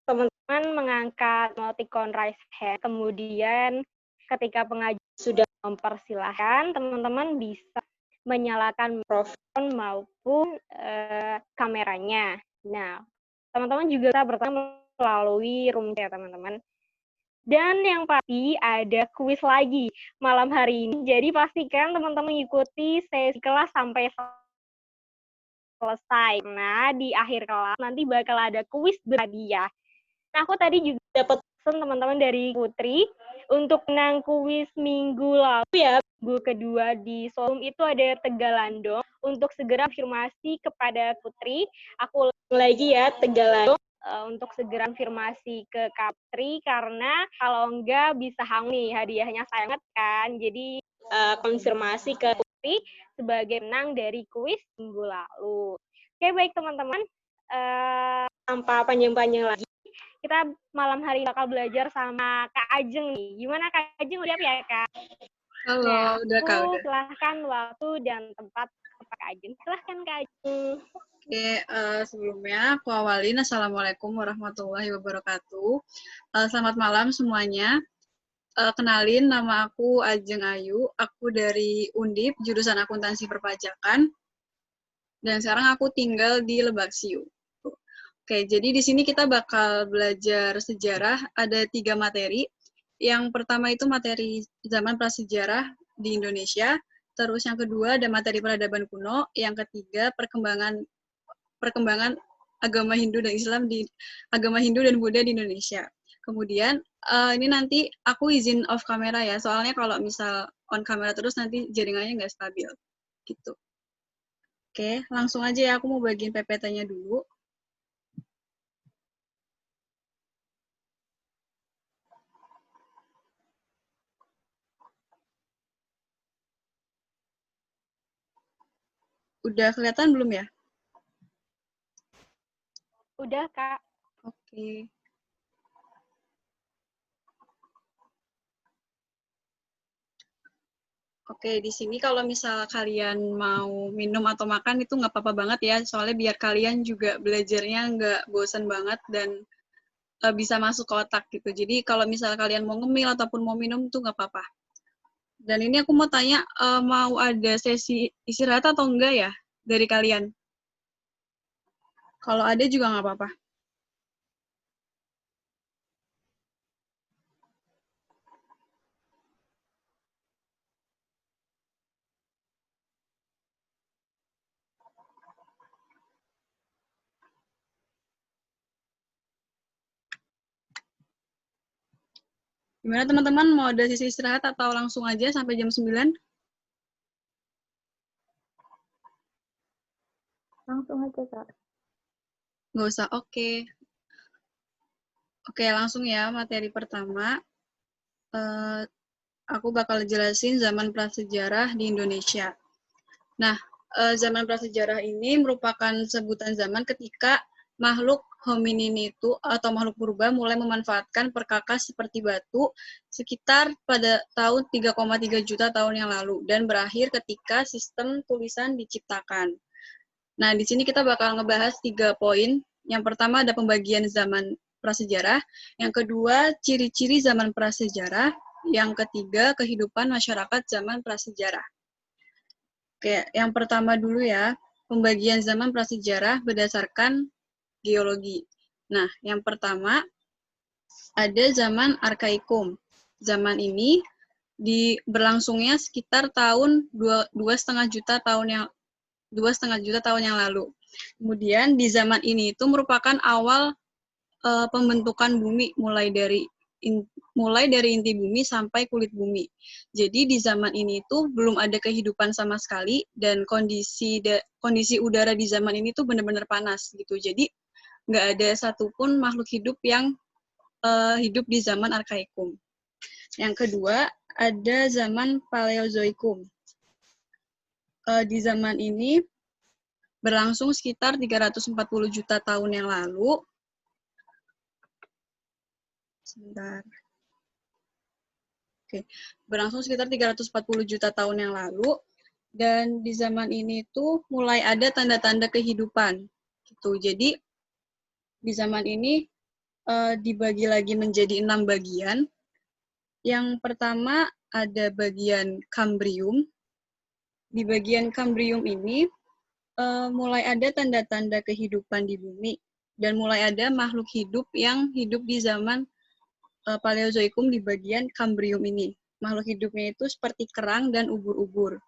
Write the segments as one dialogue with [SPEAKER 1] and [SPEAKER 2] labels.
[SPEAKER 1] teman-teman mengangkat emoticon raise hand, kemudian ketika pengajar sudah mempersilahkan, teman-teman bisa menyalakan mikrofon maupun kameranya. Nah, teman-teman juga bisa bertanya melalui room chat, teman-teman. Dan yang pasti ada kuis lagi malam hari ini. Jadi pastikan teman-teman ikuti sesi kelas sampai selesai. Nah, di akhir kelas nanti bakal ada kuis berhadiah. Nah, aku tadi juga dapat pesan teman-teman dari Putri untuk menang kuis minggu lalu ya. Minggu kedua di Solum itu ada Tegalandong. Untuk segera afirmasi kepada Putri, aku lagi ya Tegalandong untuk segera afirmasi ke Kapri karena kalau enggak bisa hang nih hadiahnya sayang kan. Jadi konfirmasi ke Putri sebagai menang dari kuis minggu lalu. Oke, baik teman-teman. Tanpa panjang-panjang lagi, kita malam hari bakal belajar sama Kak Ajeng nih. Gimana Kak Ajeng, udah ya Kak?
[SPEAKER 2] Halo,
[SPEAKER 1] Nah,
[SPEAKER 2] udah Kak,
[SPEAKER 1] aku
[SPEAKER 2] udah.
[SPEAKER 1] silahkan waktu dan tempat Kak Ajeng. Silahkan Kak Ajeng.
[SPEAKER 2] Oke, sebelumnya aku awalin. Assalamualaikum warahmatullahi wabarakatuh. Selamat malam semuanya. Kenalin, nama aku Ajeng Ayu. Aku dari Undip, jurusan Akuntansi Perpajakan. Dan sekarang aku tinggal di Lebak Siu. Oke, jadi di sini kita bakal belajar sejarah. Ada 3 materi. Yang pertama itu materi zaman prasejarah di Indonesia. Terus yang kedua ada materi peradaban kuno. Yang ketiga perkembangan agama Hindu dan Islam agama Hindu dan Buddha di Indonesia. Kemudian ini nanti aku izin off kamera ya, soalnya kalau misal on kamera terus nanti jaringannya nggak stabil, gitu. Oke, langsung aja ya, aku mau bagiin PPT-nya dulu. Udah kelihatan belum ya?
[SPEAKER 1] Udah Kak.
[SPEAKER 2] Oke. Oke, di sini kalau misal kalian mau minum atau makan itu nggak apa-apa banget ya, soalnya biar kalian juga belajarnya nggak bosan banget dan bisa masuk ke otak gitu. Jadi kalau misal kalian mau ngemil ataupun mau minum tuh nggak apa-apa. Dan ini aku mau tanya, mau ada sesi istirahat atau enggak ya dari kalian? Kalau ada juga nggak apa-apa. Gimana teman-teman, mau ada sesi istirahat atau langsung aja sampai jam 9?
[SPEAKER 1] Langsung aja Kak.
[SPEAKER 2] Nggak usah, oke. Oke, langsung ya, materi pertama. Aku bakal jelasin zaman prasejarah di Indonesia. Nah, zaman prasejarah ini merupakan sebutan zaman ketika makhluk hominin itu atau makhluk purba mulai memanfaatkan perkakas seperti batu sekitar pada tahun 3,3 juta tahun yang lalu dan berakhir ketika sistem tulisan diciptakan. Nah, di sini kita bakal ngebahas 3 poin. Yang pertama ada pembagian zaman prasejarah, yang kedua ciri-ciri zaman prasejarah, yang ketiga kehidupan masyarakat zaman prasejarah. Oke, yang pertama dulu ya, pembagian zaman prasejarah berdasarkan geologi. Nah, yang pertama ada zaman Arkaikum. Zaman ini berlangsungnya sekitar tahun 2,5 juta tahun yang lalu. Kemudian di zaman ini itu merupakan awal pembentukan bumi mulai dari inti bumi sampai kulit bumi. Jadi di zaman ini tuh belum ada kehidupan sama sekali dan kondisi udara di zaman ini tuh benar-benar panas gitu. Jadi nggak ada satupun makhluk hidup yang hidup di zaman Arkaikum. Yang kedua ada zaman Paleozoikum. Di zaman ini berlangsung sekitar 340 juta tahun yang lalu. Sebentar. Oke, berlangsung sekitar 340 juta tahun yang lalu, dan di zaman ini tuh mulai ada tanda-tanda kehidupan. Gitu. Jadi, di zaman ini dibagi lagi menjadi 6 bagian. Yang pertama ada bagian Kambrium. Di bagian Kambrium ini mulai ada tanda-tanda kehidupan di bumi dan mulai ada makhluk hidup yang hidup di zaman Paleozoikum di bagian Kambrium ini. Makhluk hidupnya itu seperti kerang dan ubur-ubur.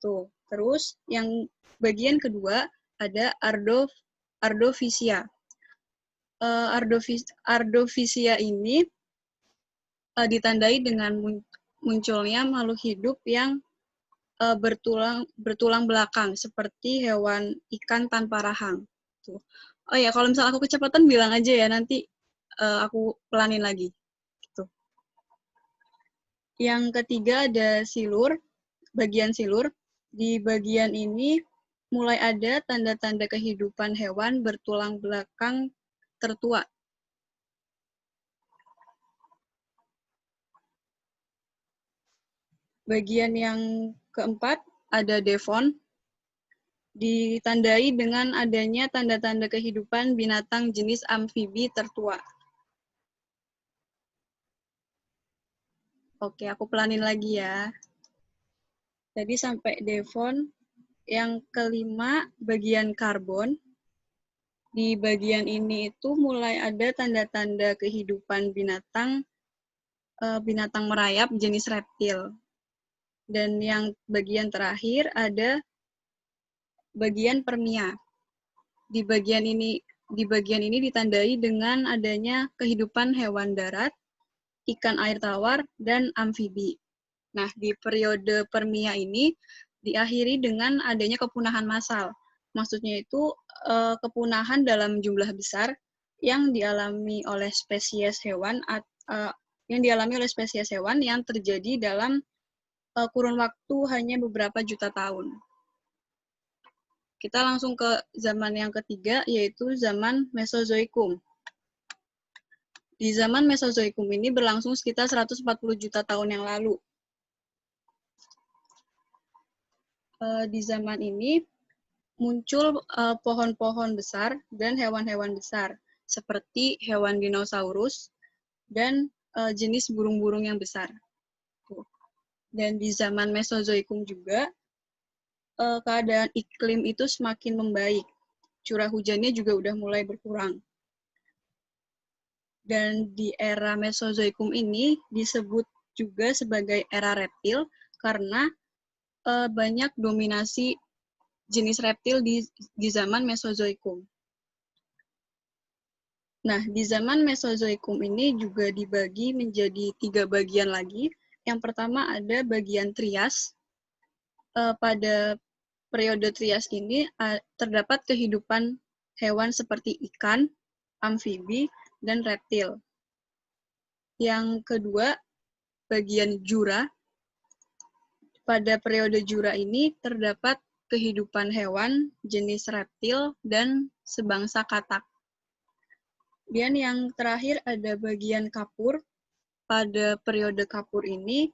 [SPEAKER 2] Tuh. Terus yang bagian kedua ada Ardovisia. Ardovisia ini ditandai dengan munculnya makhluk hidup yang bertulang belakang seperti hewan ikan tanpa rahang. Tuh. Oh ya, kalau misalnya aku kecepatan bilang aja ya, nanti aku pelanin lagi. Tuh. Yang ketiga ada silur, bagian silur. Di bagian ini mulai ada tanda-tanda kehidupan hewan bertulang belakang tertua. Bagian yang keempat ada Devon, ditandai dengan adanya tanda-tanda kehidupan binatang jenis amfibi tertua. Oke, aku pelanin lagi ya. Tadi sampai Devon. Yang kelima, bagian karbon. Di bagian ini itu mulai ada tanda-tanda kehidupan binatang merayap jenis reptil. Dan yang bagian terakhir ada bagian Permia. Di bagian ini ditandai dengan adanya kehidupan hewan darat, ikan air tawar, dan amfibi. Nah, di periode Permia ini diakhiri dengan adanya kepunahan massal. Maksudnya itu kepunahan dalam jumlah besar yang dialami oleh spesies hewan yang terjadi dalam kurun waktu hanya beberapa juta tahun. Kita langsung ke zaman yang ketiga, yaitu zaman Mesozoikum. Di zaman Mesozoikum ini berlangsung sekitar 140 juta tahun yang lalu. Di zaman ini muncul pohon-pohon besar dan hewan-hewan besar, seperti hewan dinosaurus dan jenis burung-burung yang besar. Dan di zaman Mesozoikum juga, keadaan iklim itu semakin membaik. Curah hujannya juga udah mulai berkurang. Dan di era Mesozoikum ini disebut juga sebagai era reptil karena banyak dominasi jenis reptil di zaman Mesozoikum. Nah, di zaman Mesozoikum ini juga dibagi menjadi 3 bagian lagi. Yang pertama ada bagian Trias. Pada periode Trias ini terdapat kehidupan hewan seperti ikan, amfibi, dan reptil. Yang kedua, bagian Jura. Pada periode Jura ini terdapat kehidupan hewan jenis reptil dan sebangsa katak. Dan yang terakhir ada bagian Kapur. Pada periode Kapur ini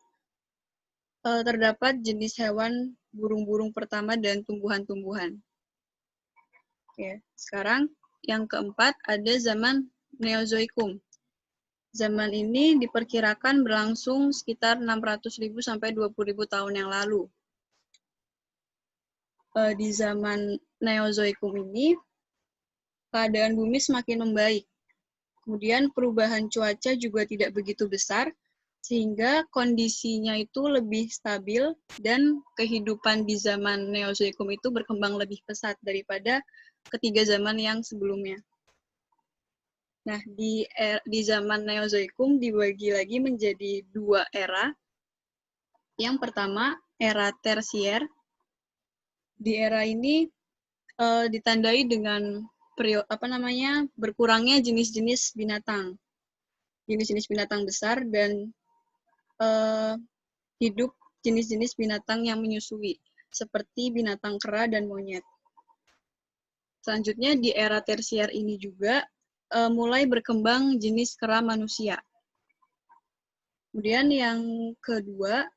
[SPEAKER 2] terdapat jenis hewan burung-burung pertama dan tumbuhan-tumbuhan. Oke, sekarang yang keempat ada zaman Neozoikum. Zaman ini diperkirakan berlangsung sekitar 600.000 sampai 20.000 tahun yang lalu. Di zaman Neozoikum ini, keadaan bumi semakin membaik. Kemudian perubahan cuaca juga tidak begitu besar, sehingga kondisinya itu lebih stabil dan kehidupan di zaman Neozoikum itu berkembang lebih pesat daripada ketiga zaman yang sebelumnya. Nah, di zaman Neozoikum dibagi lagi menjadi 2 era. Yang pertama, era Tersier. Di era ini ditandai dengan berkurangnya jenis-jenis binatang. Jenis-jenis binatang besar dan hidup jenis-jenis binatang yang menyusui, seperti binatang kera dan monyet. Selanjutnya di era Tersier ini juga mulai berkembang jenis kera manusia. Kemudian yang kedua,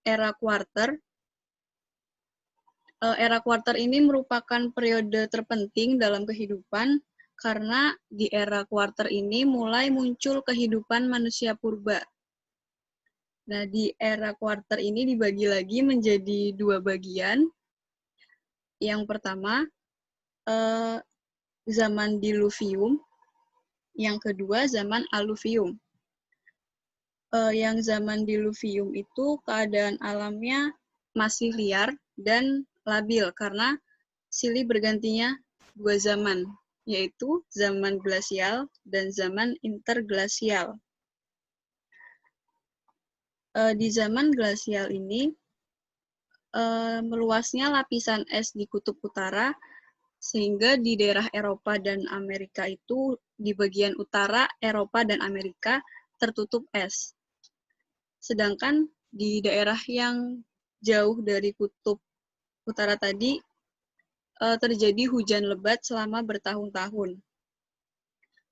[SPEAKER 2] era Quarter. Era Quarter ini merupakan periode terpenting dalam kehidupan karena di era kuarter ini mulai muncul kehidupan manusia purba. Nah, di era kuarter ini dibagi lagi menjadi 2 bagian. Yang pertama, zaman Diluvium, yang kedua zaman Aluvium. Yang zaman Diluvium itu keadaan alamnya masih liar dan labil karena silih bergantinya 2 zaman, yaitu zaman glasial dan zaman interglasial. Di zaman glasial ini, meluasnya lapisan es di kutub utara, sehingga di daerah Eropa dan Amerika itu, di bagian utara Eropa dan Amerika, tertutup es. Sedangkan di daerah yang jauh dari kutub utara tadi, terjadi hujan lebat selama bertahun-tahun.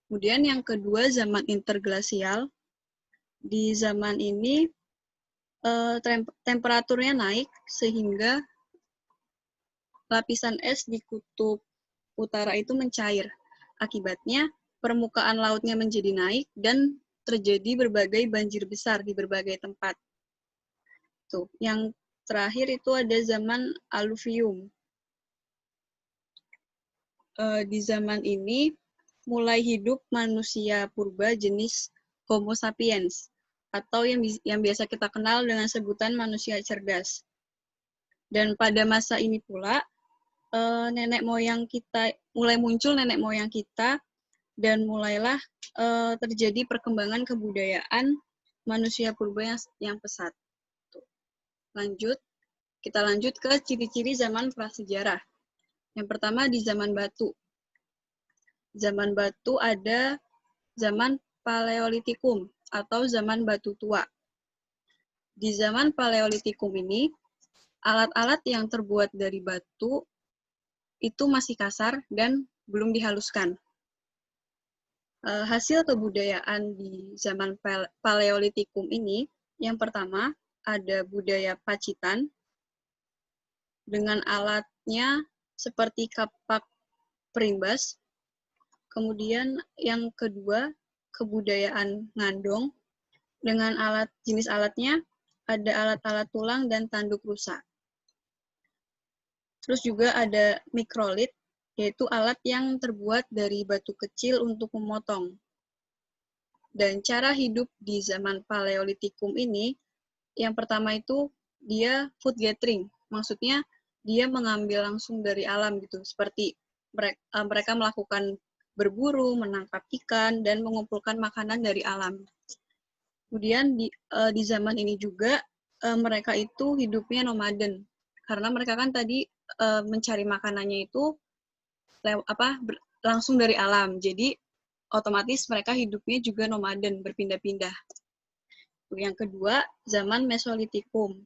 [SPEAKER 2] Kemudian yang kedua, zaman interglasial. Di zaman ini, temperaturnya naik sehingga lapisan es di kutub utara itu mencair. Akibatnya, permukaan lautnya menjadi naik dan terjadi berbagai banjir besar di berbagai tempat. Tuh, yang terakhir itu ada zaman aluvium. Di zaman ini, mulai hidup manusia purba jenis Homo sapiens, atau yang biasa kita kenal dengan sebutan manusia cerdas. Dan pada masa ini pula, mulai muncul nenek moyang kita, dan mulailah terjadi perkembangan kebudayaan manusia purba yang pesat. Kita lanjut ke ciri-ciri zaman prasejarah. Yang pertama di zaman batu. Zaman batu ada zaman Paleolitikum atau zaman batu tua. Di zaman Paleolitikum ini, alat-alat yang terbuat dari batu itu masih kasar dan belum dihaluskan. Hasil kebudayaan di zaman Paleolitikum ini, yang pertama ada budaya Pacitan dengan alatnya seperti kapak perimbas. Kemudian yang kedua, kebudayaan Ngandong dengan jenis alatnya ada alat-alat tulang dan tanduk rusa. Terus juga ada mikrolit, yaitu alat yang terbuat dari batu kecil untuk memotong. Dan cara hidup di zaman Paleolitikum ini, yang pertama itu dia food gathering. Maksudnya dia mengambil langsung dari alam gitu. Seperti mereka melakukan berburu, menangkap ikan, dan mengumpulkan makanan dari alam. Kemudian di zaman ini juga mereka itu hidupnya nomaden. Karena mereka kan tadi mencari makanannya itu langsung dari alam. Jadi otomatis mereka hidupnya juga nomaden, berpindah-pindah. Yang kedua, zaman Mesolitikum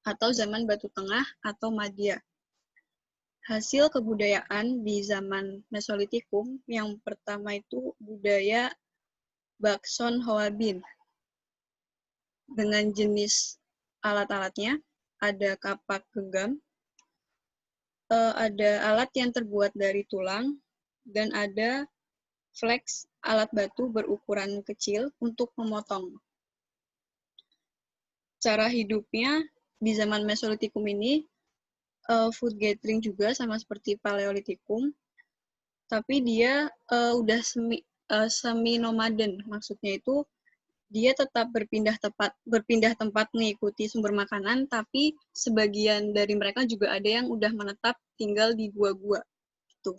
[SPEAKER 2] atau zaman Batu Tengah atau Madya. Hasil kebudayaan di zaman Mesolitikum yang pertama itu budaya Bakson Hoabin. Dengan jenis alat-alatnya, ada kapak genggam, ada alat yang terbuat dari tulang, dan ada flex, alat batu berukuran kecil untuk memotong. Cara hidupnya di zaman Mesolitikum ini, food gathering juga sama seperti Paleolitikum, tapi dia udah semi nomaden. Maksudnya itu dia tetap berpindah tempat mengikuti sumber makanan, tapi sebagian dari mereka juga ada yang udah menetap tinggal di gua-gua. Gitu.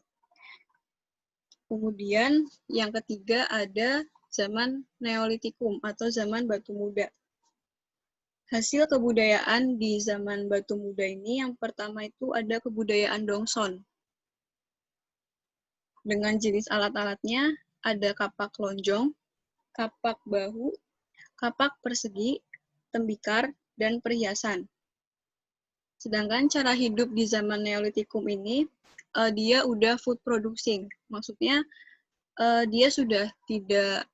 [SPEAKER 2] Kemudian yang ketiga ada zaman Neolitikum atau zaman batu muda. Hasil kebudayaan di zaman batu muda ini yang pertama itu ada kebudayaan Dongson. Dengan jenis alat-alatnya ada kapak lonjong, kapak bahu, kapak persegi, tembikar, dan perhiasan. Sedangkan cara hidup di zaman Neolitikum ini, dia udah food producing. Maksudnya, dia sudah tidak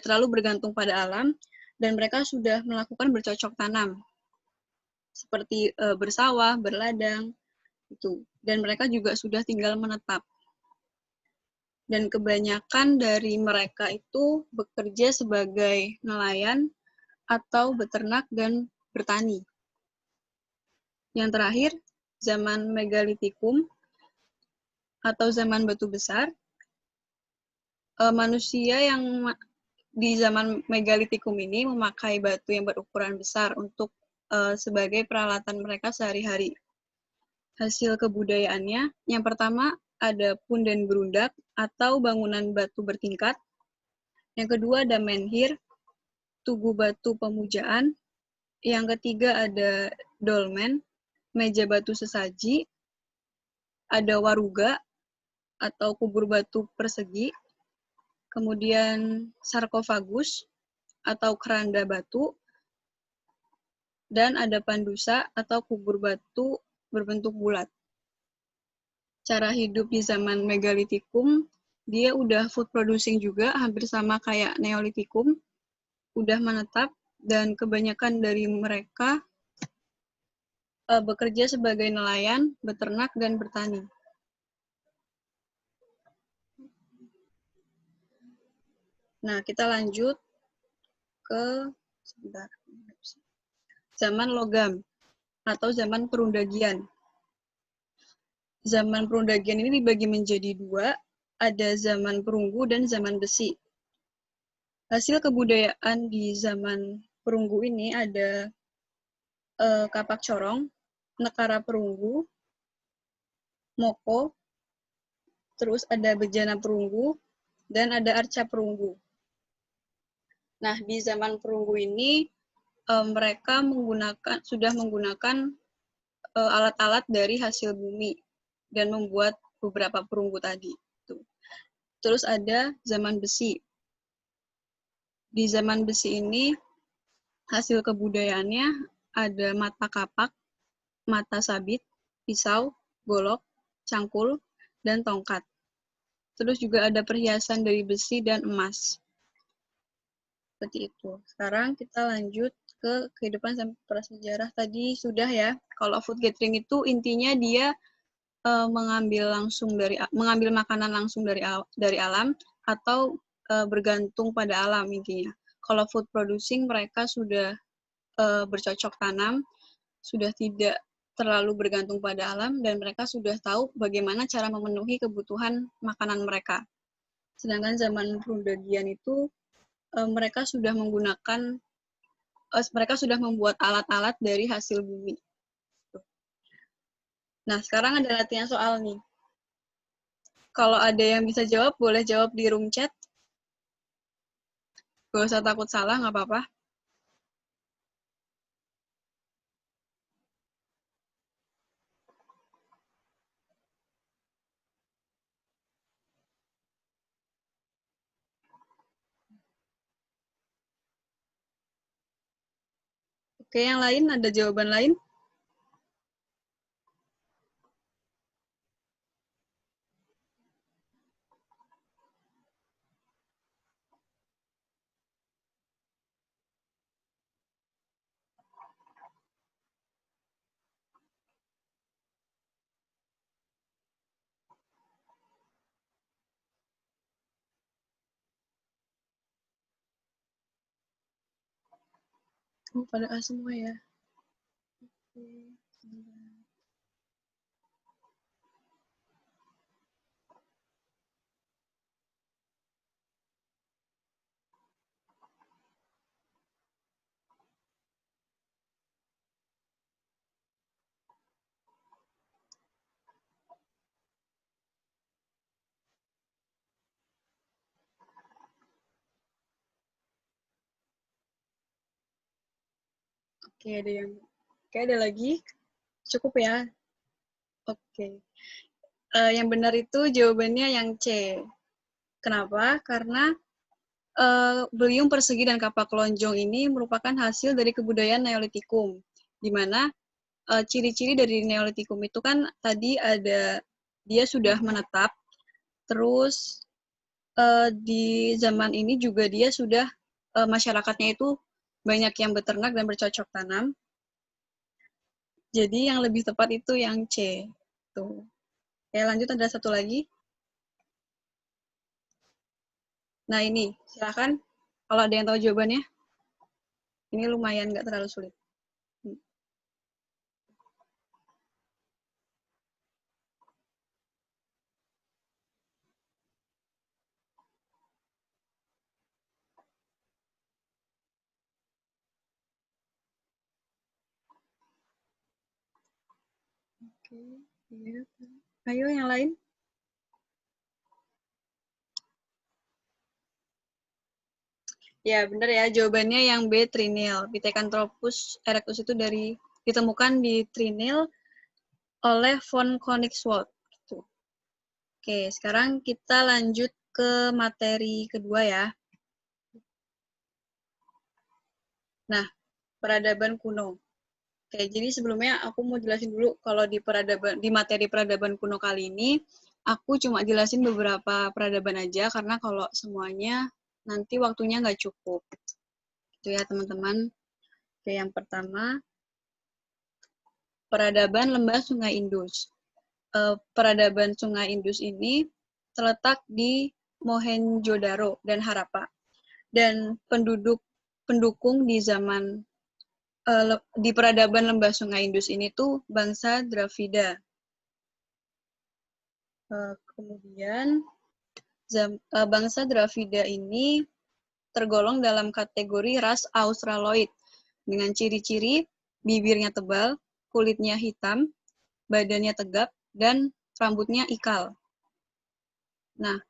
[SPEAKER 2] terlalu bergantung pada alam, dan mereka sudah melakukan bercocok tanam. Seperti bersawah, berladang, gitu. Dan mereka juga sudah tinggal menetap. Dan kebanyakan dari mereka itu bekerja sebagai nelayan atau beternak dan bertani. Yang terakhir, zaman megalitikum atau zaman batu besar. Manusia yang di zaman megalitikum ini memakai batu yang berukuran besar untuk sebagai peralatan mereka sehari-hari. Hasil kebudayaannya, yang pertama ada punden berundak atau bangunan batu bertingkat. Yang kedua ada menhir, tugu batu pemujaan. Yang ketiga ada dolmen, meja batu sesaji. Ada waruga atau kubur batu persegi. Kemudian sarkofagus atau keranda batu. Dan ada pandusa atau kubur batu berbentuk bulat. Cara hidup di zaman megalitikum, dia udah food producing juga, hampir sama kayak neolitikum, udah menetap, dan kebanyakan dari mereka bekerja sebagai nelayan, beternak, dan bertani. Nah, kita lanjut ke zaman logam atau zaman perundagian. Zaman perundagian ini dibagi menjadi dua, ada zaman perunggu dan zaman besi. Hasil kebudayaan di zaman perunggu ini ada kapak corong, nekara perunggu, moko, terus ada bejana perunggu, dan ada arca perunggu. Nah, di zaman perunggu ini mereka sudah menggunakan alat-alat dari hasil bumi dan membuat beberapa perunggu tadi. Terus ada zaman besi. Di zaman besi ini hasil kebudayaannya ada mata kapak, mata sabit, pisau, golok, cangkul, dan tongkat. Terus juga ada perhiasan dari besi dan emas. Seperti itu. Sekarang kita lanjut ke kehidupan sampai prasejarah. Tadi sudah ya. Kalau food gathering itu intinya dia mengambil makanan langsung dari alam atau bergantung pada alam intinya. Kalau food producing mereka sudah bercocok tanam, sudah tidak terlalu bergantung pada alam, dan mereka sudah tahu bagaimana cara memenuhi kebutuhan makanan mereka. Sedangkan zaman perundagian itu mereka sudah membuat alat-alat dari hasil bumi. Nah, sekarang ada latihan soal nih. Kalau ada yang bisa jawab, boleh jawab di room chat. Gak usah takut salah, nggak apa-apa. Oke, yang lain ada jawaban lain? Oh, pada A semua ya. Oke, ada lagi? Cukup ya? Oke. Yang benar itu jawabannya yang C. Kenapa? Karena beliung persegi dan kapak lonjong ini merupakan hasil dari kebudayaan Neolitikum, di mana ciri-ciri dari Neolitikum itu kan tadi ada dia sudah menetap, terus di zaman ini juga dia sudah masyarakatnya itu banyak yang beternak dan bercocok tanam. Jadi yang lebih tepat itu yang C. Tuh. Oke, lanjut ada satu lagi. Nah ini, silakan kalau ada yang tahu jawabannya. Ini lumayan nggak terlalu sulit. Oke, iya. Ayo yang lain. Ya, benar ya. Jawabannya yang B, Trinil. Pithecanthropus erectus itu ditemukan di Trinil oleh von Koenigswald. Gitu. Oke, sekarang kita lanjut ke materi kedua ya. Nah, peradaban kuno. Oke, jadi sebelumnya aku mau jelasin dulu kalau di materi peradaban kuno kali ini, aku cuma jelasin beberapa peradaban aja karena kalau semuanya nanti waktunya nggak cukup. Itu ya teman-teman. Oke, yang pertama, peradaban lembah Sungai Indus. Peradaban Sungai Indus ini terletak di Mohenjo-daro dan Harappa. Dan pendukung di peradaban lembah Sungai Indus ini tuh bangsa Dravida. Kemudian bangsa Dravida ini tergolong dalam kategori ras Australoid dengan ciri-ciri bibirnya tebal, kulitnya hitam, badannya tegap, dan rambutnya ikal. Nah,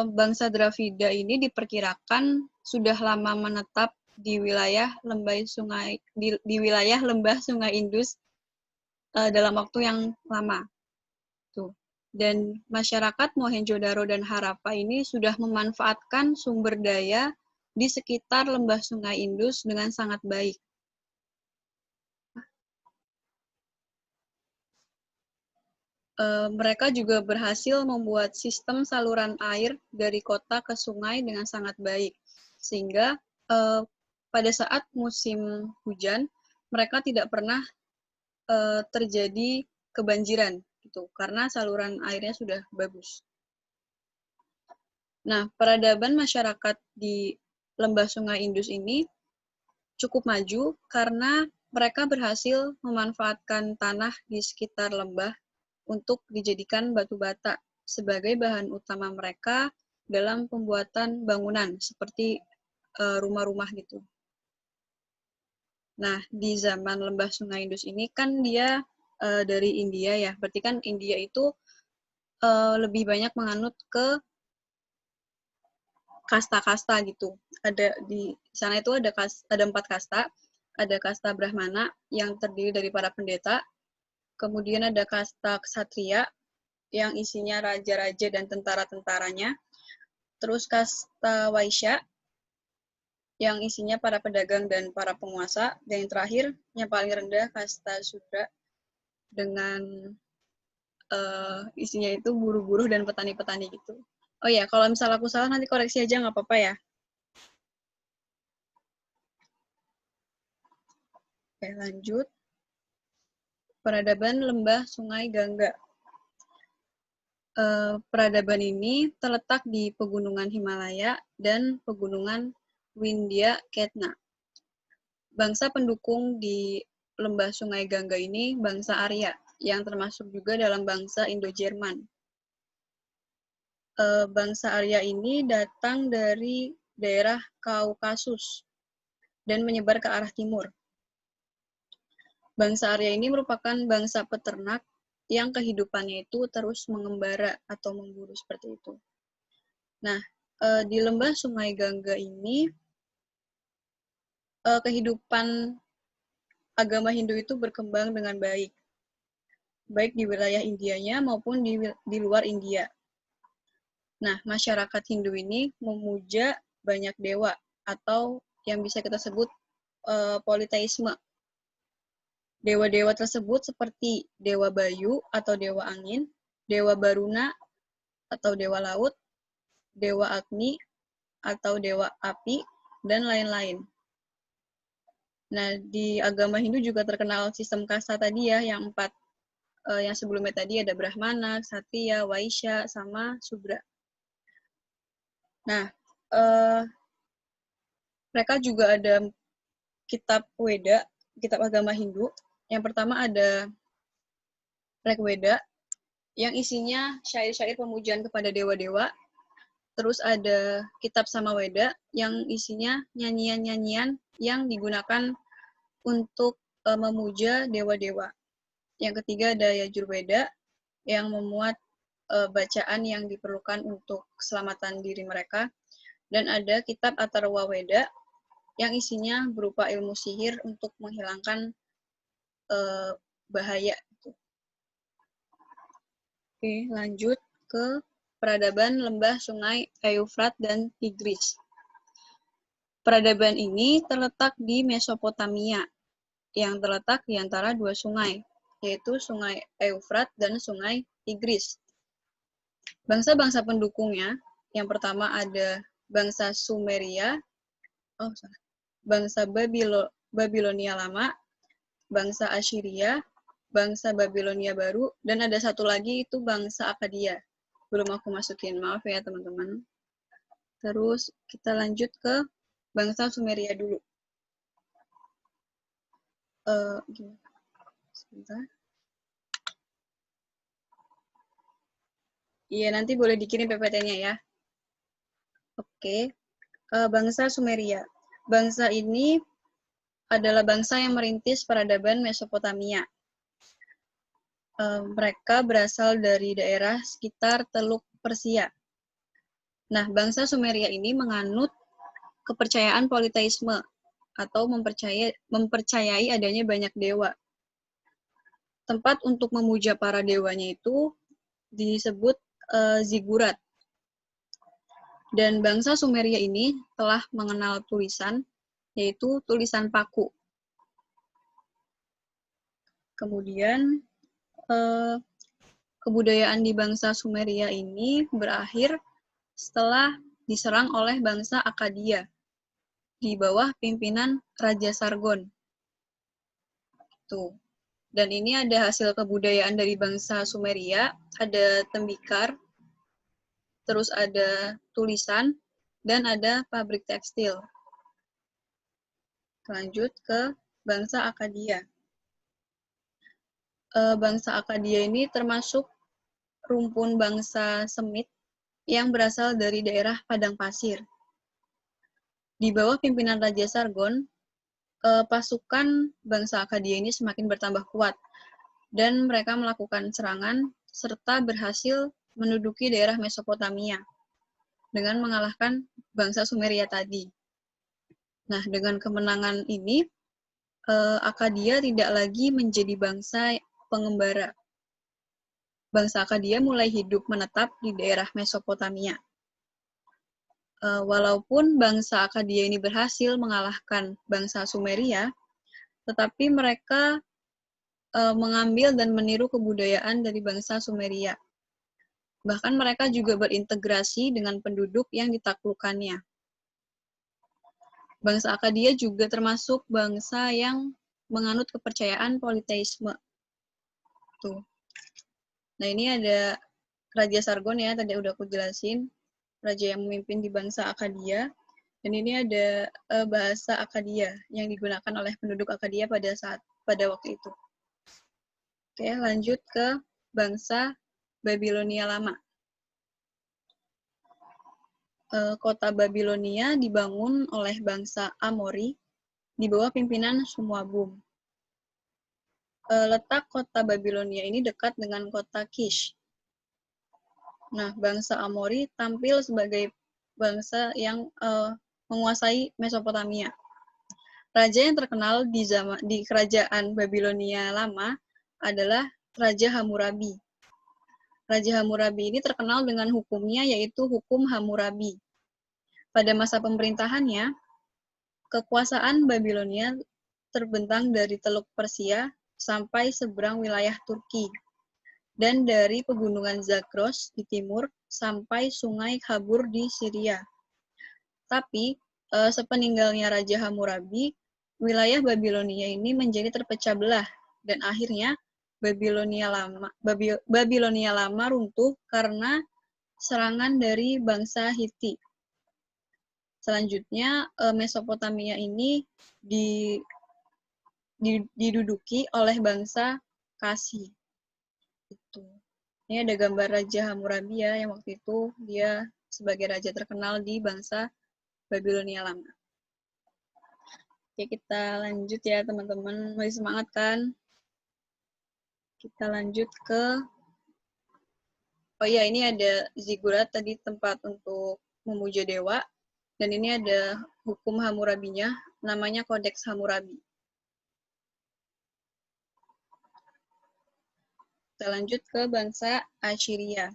[SPEAKER 2] bangsa Dravida ini diperkirakan sudah lama menetap di wilayah lembah Sungai Indus dalam waktu yang lama. Tuh. Dan masyarakat Mohenjo-daro dan Harappa ini sudah memanfaatkan sumber daya di sekitar lembah Sungai Indus dengan sangat baik. Mereka juga berhasil membuat sistem saluran air dari kota ke sungai dengan sangat baik. Sehingga pada saat musim hujan, mereka tidak pernah terjadi kebanjiran gitu karena saluran airnya sudah bagus. Nah, peradaban masyarakat di lembah Sungai Indus ini cukup maju karena mereka berhasil memanfaatkan tanah di sekitar lembah untuk dijadikan batu bata sebagai bahan utama mereka dalam pembuatan bangunan seperti rumah-rumah gitu. Nah, di zaman lembah Sungai Indus ini kan dia dari India ya, berarti kan India itu lebih banyak menganut ke kasta-kasta gitu. Ada di sana itu ada 4 kasta. Ada kasta Brahmana yang terdiri dari para pendeta. Kemudian ada kasta Ksatria yang isinya raja-raja dan tentara-tentaranya. Terus kasta Waisya yang isinya para pedagang dan para penguasa. Dan yang terakhir, yang paling rendah, kasta Sudra dengan isinya itu buruh-buruh dan petani-petani gitu. Oh ya, kalau misalnya aku salah nanti koreksi aja nggak apa-apa ya. Oke, lanjut. Peradaban lembah Sungai Gangga. Peradaban ini terletak di pegunungan Himalaya dan pegunungan Vindhya Ketna. Bangsa pendukung di lembah Sungai Gangga ini bangsa Arya, yang termasuk juga dalam bangsa Indo-Jerman. Bangsa Arya ini datang dari daerah Kaukasus dan menyebar ke arah timur. Bangsa Arya ini merupakan bangsa peternak yang kehidupannya itu terus mengembara atau memburu seperti itu. Nah, di lembah Sungai Gangga ini kehidupan agama Hindu itu berkembang dengan baik di wilayah Indianya maupun di luar India. Nah, masyarakat Hindu ini memuja banyak dewa atau yang bisa kita sebut politeisme. Dewa-dewa tersebut seperti Dewa Bayu atau Dewa Angin, Dewa Baruna atau Dewa Laut, Dewa Agni atau Dewa Api, dan lain-lain. Nah, di agama Hindu juga terkenal sistem kasta tadi ya, yang 4. Yang sebelumnya tadi ada Brahmana, Ksatria, Waisya, sama Sudra. Nah, mereka juga ada kitab Weda, kitab agama Hindu. Yang pertama ada Rigveda, yang isinya syair-syair pemujaan kepada dewa-dewa. Terus ada kitab Samaweda, yang isinya nyanyian-nyanyian yang digunakan untuk memuja dewa-dewa. Yang ketiga ada Yajurveda, yang memuat bacaan yang diperlukan untuk keselamatan diri mereka. Dan ada kitab Atharva Weda, yang isinya berupa ilmu sihir untuk menghilangkan bahaya. Oke, lanjut ke peradaban lembah sungai Eufrat dan Tigris. Peradaban ini terletak di Mesopotamia, yang terletak di antara dua sungai, yaitu Sungai Eufrat dan Sungai Tigris. Bangsa-bangsa pendukungnya, yang pertama ada bangsa Sumeria, bangsa Babilonia Lama, bangsa Assyria, bangsa Babilonia Baru, dan ada satu lagi itu bangsa Akkadia. Belum aku masukin, maaf ya teman-teman. Terus kita lanjut ke bangsa Sumeria dulu. Sebentar. Iya, nanti boleh dikirim PPT-nya ya. Oke, bangsa Sumeria. Bangsa ini adalah bangsa yang merintis peradaban Mesopotamia. Mereka berasal dari daerah sekitar Teluk Persia. Nah, bangsa Sumeria ini menganut kepercayaan politeisme atau mempercayai adanya banyak dewa. Tempat untuk memuja para dewanya itu disebut zigurat. Dan bangsa Sumeria ini telah mengenal tulisan, yaitu tulisan paku. Kemudian kebudayaan di bangsa Sumeria ini berakhir setelah diserang oleh bangsa Akkadia di bawah pimpinan Raja Sargon. Tuh. Dan ini ada hasil kebudayaan dari bangsa Sumeria, ada tembikar, terus ada tulisan, dan ada pabrik tekstil. Lanjut ke bangsa Akkadia. Bangsa Akkadia ini termasuk rumpun bangsa Semit yang berasal dari daerah padang pasir. Di bawah pimpinan Raja Sargon, pasukan bangsa Akkadia ini semakin bertambah kuat, dan mereka melakukan serangan serta berhasil menduduki daerah Mesopotamia dengan mengalahkan bangsa Sumeria tadi. Nah, dengan kemenangan ini, Akkadia tidak lagi menjadi bangsa pengembara. Bangsa Akkadia mulai hidup menetap di daerah Mesopotamia. Walaupun bangsa Akkadia ini berhasil mengalahkan bangsa Sumeria, tetapi mereka mengambil dan meniru kebudayaan dari bangsa Sumeria. Bahkan mereka juga berintegrasi dengan penduduk yang ditaklukkannya. Bangsa Akkadia juga termasuk bangsa yang menganut kepercayaan politeisme. Tuh. Nah, ini ada Raja Sargon ya, tadi udah aku jelasin. Raja yang memimpin di bangsa Akkadia. Dan ini ada bahasa Akkadia yang digunakan oleh penduduk Akkadia pada waktu itu. Oke, lanjut ke bangsa Babilonia Lama. Kota Babilonia dibangun oleh bangsa Amori di bawah pimpinan Sumwabum. Letak kota Babilonia ini dekat dengan kota Kish. Nah, bangsa Amori tampil sebagai bangsa yang menguasai Mesopotamia. Raja yang terkenal di kerajaan Babilonia Lama adalah Raja Hammurabi. Raja Hammurabi ini terkenal dengan hukumnya, yaitu hukum Hammurabi. Pada masa pemerintahannya, kekuasaan Babilonia terbentang dari Teluk Persia sampai seberang wilayah Turki, dan dari pegunungan Zagros di timur sampai sungai Khabur di Syria. Tapi, sepeninggalnya Raja Hammurabi, wilayah Babilonia ini menjadi terpecah belah, dan akhirnya Babilonia Lama runtuh karena serangan dari bangsa Hiti. Selanjutnya, Mesopotamia ini diduduki oleh bangsa Kasi. Itu. Ini ada gambar Raja Hammurabi ya, yang waktu itu dia sebagai raja terkenal di bangsa Babilonia Lama. Oke, kita lanjut ya teman-teman. Masih semangat kan? Kita lanjut ke, oh iya, ini ada zigurat tadi, tempat untuk memuja dewa. Dan ini ada hukum Hammurabinya, namanya Kodeks Hammurabi. Kita lanjut ke bangsa Assyria.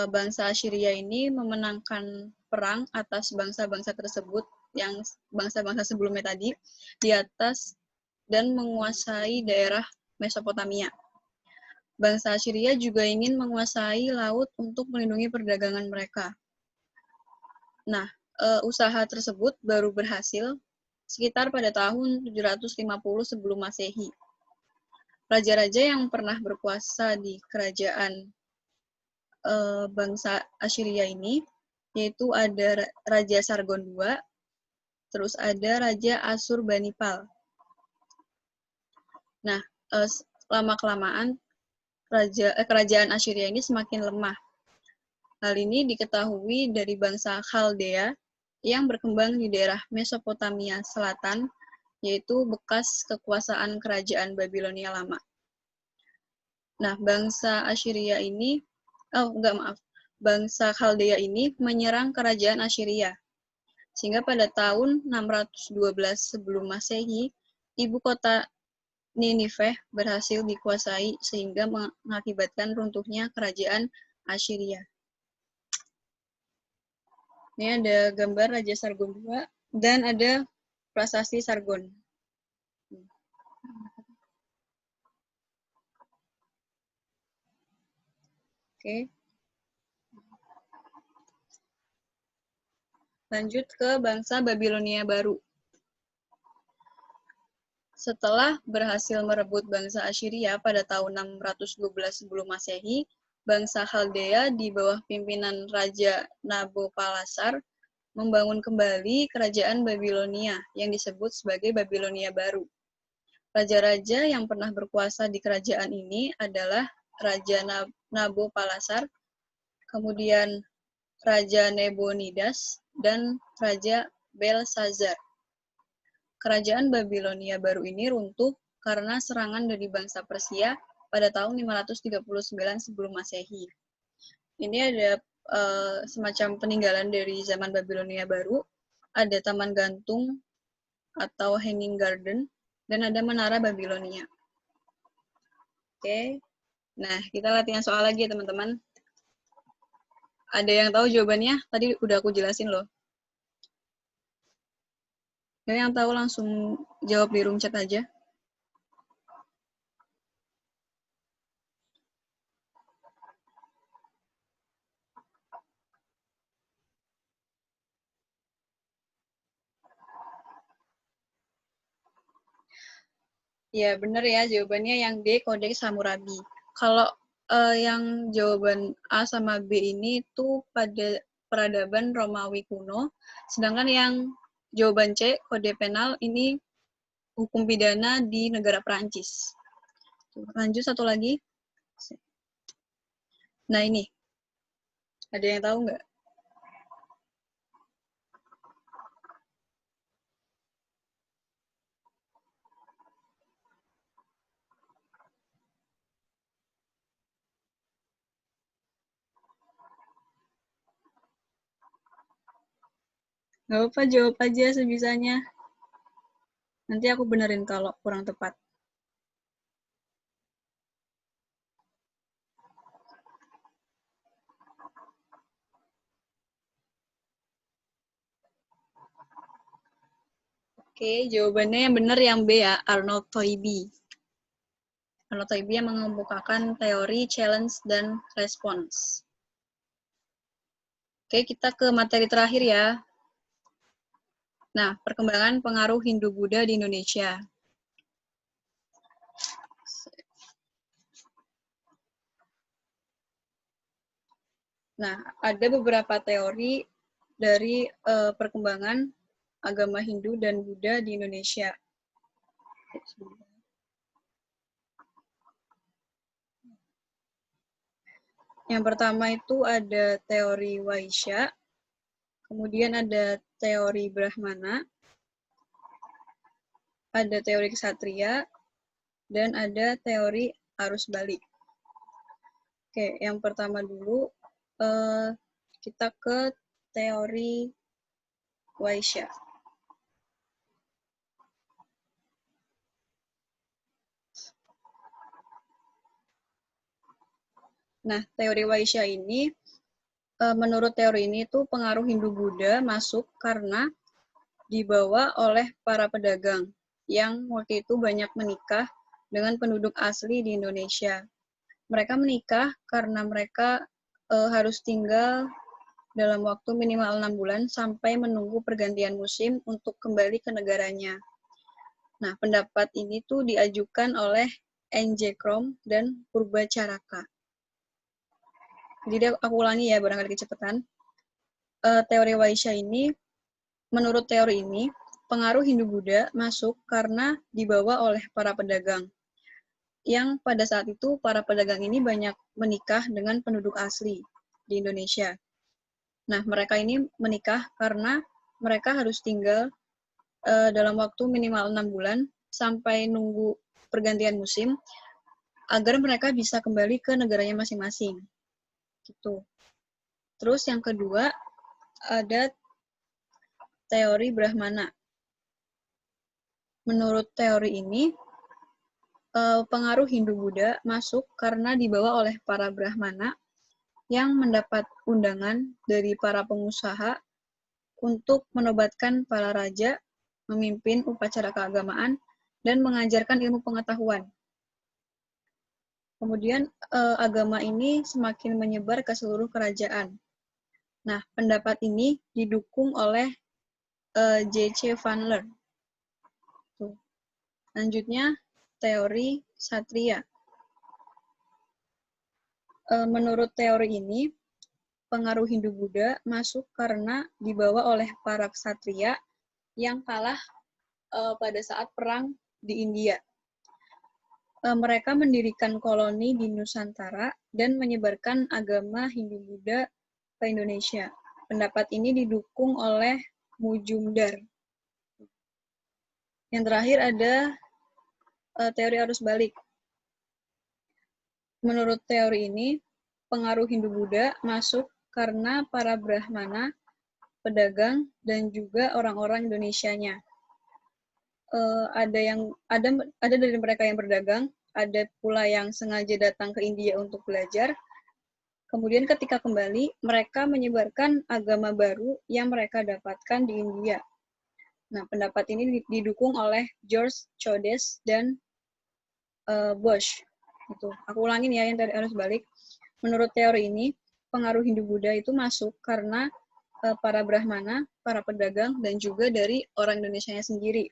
[SPEAKER 2] Bangsa Assyria ini memenangkan perang atas bangsa-bangsa tersebut, yang bangsa-bangsa sebelumnya tadi, di atas dan menguasai daerah Mesopotamia. Bangsa Assyria juga ingin menguasai laut untuk melindungi perdagangan mereka. Nah, usaha tersebut baru berhasil sekitar pada tahun 750 sebelum Masehi. Raja-raja yang pernah berkuasa di kerajaan bangsa Assyria ini, yaitu ada Raja Sargon II, terus ada Raja Asurbanipal. Nah, lama-kelamaan kerajaan Assyria ini semakin lemah. Hal ini diketahui dari bangsa Khaldea yang berkembang di daerah Mesopotamia Selatan, yaitu bekas kekuasaan kerajaan Babilonia Lama. Nah, bangsa Assyria ini, bangsa Khaldea ini menyerang kerajaan Assyria. Sehingga pada tahun 612 sebelum Masehi, ibu kota Nineveh berhasil dikuasai sehingga mengakibatkan runtuhnya kerajaan Assyria. Ini ada gambar Raja Sargon II dan ada prasasti Sargon. Oke. Lanjut ke bangsa Babilonia baru. Setelah berhasil merebut bangsa Assyria pada tahun 612 sebelum Masehi, bangsa Khaldea di bawah pimpinan Raja Nabopolassar membangun kembali kerajaan Babilonia yang disebut sebagai Babilonia baru. Raja-raja yang pernah berkuasa di kerajaan ini adalah Raja Nabopolassar, kemudian Raja Nabonidas, dan Raja Belshazzar. Kerajaan Babilonia baru ini runtuh karena serangan dari bangsa Persia pada tahun 539 sebelum Masehi. Ini ada semacam peninggalan dari zaman Babilonia baru, ada taman gantung atau hanging garden, dan ada menara Babilonia. Oke, nah kita latihan soal lagi ya teman-teman. Ada yang tahu jawabannya? Tadi udah aku jelasin loh. Yang tahu langsung jawab di room chat aja. Ya, benar ya, jawabannya yang D, Kodeks Hammurabi. Kalau yang jawaban A sama B ini tuh pada peradaban Romawi kuno, sedangkan yang jawaban C, Kode Penal, ini hukum pidana di negara Perancis. Lanjut satu lagi. Nah ini, ada yang tahu nggak? Nggak apa-apa, jawab aja sebisanya. Nanti aku benerin kalau kurang tepat. Oke, jawabannya yang benar yang B ya, Arnold Toynbee. Arnold Toynbee yang mengemukakan teori challenge dan response. Oke, kita ke materi terakhir ya. Nah, perkembangan pengaruh Hindu-Buddha di Indonesia. Nah, ada beberapa teori dari perkembangan agama Hindu dan Buddha di Indonesia. Yang pertama itu ada teori Waisya, kemudian ada teori Brahmana, ada teori Ksatria, dan ada teori arus balik. Oke, yang pertama dulu kita ke teori Waisya. Nah, teori Waisya ini, menurut teori ini tuh pengaruh Hindu-Buddha masuk karena dibawa oleh para pedagang yang waktu itu banyak menikah dengan penduduk asli di Indonesia. Mereka menikah karena mereka harus tinggal dalam waktu minimal 6 bulan sampai menunggu pergantian musim untuk kembali ke negaranya. Nah, pendapat ini tuh diajukan oleh N.J. Krom dan Purbacaraka. Jadi aku ulangi ya, barangkali kecepatan. Teori Waisya ini, menurut teori ini, pengaruh Hindu-Buddha masuk karena dibawa oleh para pedagang. Yang pada saat itu, para pedagang ini banyak menikah dengan penduduk asli di Indonesia. Nah, mereka ini menikah karena mereka harus tinggal dalam waktu minimal 6 bulan sampai nunggu pergantian musim agar mereka bisa kembali ke negaranya masing-masing. Gitu. Terus yang kedua ada teori Brahmana. Menurut teori ini, pengaruh Hindu-Buddha masuk karena dibawa oleh para Brahmana yang mendapat undangan dari para pengusaha untuk menobatkan para raja, memimpin upacara keagamaan, dan mengajarkan ilmu pengetahuan. Kemudian agama ini semakin menyebar ke seluruh kerajaan. Nah, pendapat ini didukung oleh J.C. Vanler. Selanjutnya, teori Ksatria. Menurut teori ini, pengaruh Hindu-Buddha masuk karena dibawa oleh para ksatria yang kalah pada saat perang di India. Mereka mendirikan koloni di Nusantara dan menyebarkan agama Hindu-Buddha ke Indonesia. Pendapat ini didukung oleh Mujumdar. Yang terakhir ada teori arus balik. Menurut teori ini, pengaruh Hindu-Buddha masuk karena para Brahmana, pedagang, dan juga orang-orang Indonesianya. Ada dari mereka yang berdagang, ada pula yang sengaja datang ke India untuk belajar. Kemudian ketika kembali, mereka menyebarkan agama baru yang mereka dapatkan di India. Nah, pendapat ini didukung oleh George Chodes dan Bosch. Itu. Aku ulangin ya yang tadi harus balik. Menurut teori ini, pengaruh Hindu-Buddha itu masuk karena para Brahmana, para pedagang, dan juga dari orang Indonesianya sendiri.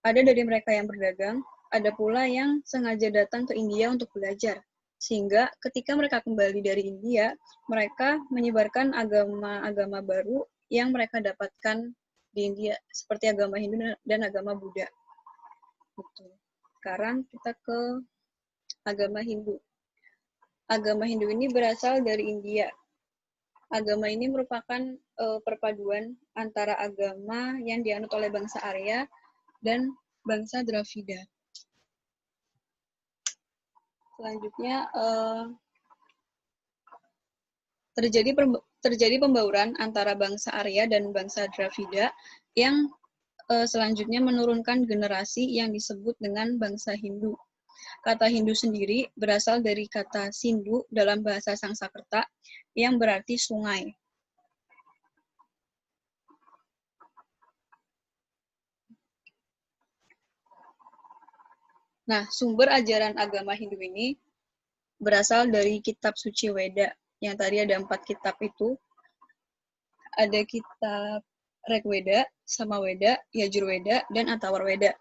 [SPEAKER 2] Ada dari mereka yang berdagang, ada pula yang sengaja datang ke India untuk belajar. Sehingga ketika mereka kembali dari India, mereka menyebarkan agama-agama baru yang mereka dapatkan di India, seperti agama Hindu dan agama Buddha. Gitu. Sekarang kita ke agama Hindu. Agama Hindu ini berasal dari India. Agama ini merupakan perpaduan antara agama yang dianut oleh bangsa Arya dan bangsa Dravida. Selanjutnya terjadi pembauran antara bangsa Arya dan bangsa Dravida yang selanjutnya menurunkan generasi yang disebut dengan bangsa Hindu. Kata Hindu sendiri berasal dari kata Sindhu dalam bahasa Sangsekerta yang berarti sungai. Nah, sumber ajaran agama Hindu ini berasal dari kitab suci Weda. Yang tadi ada 4 kitab itu. Ada kitab Rigveda, Samaweda, Yajurveda, dan Atharvaveda.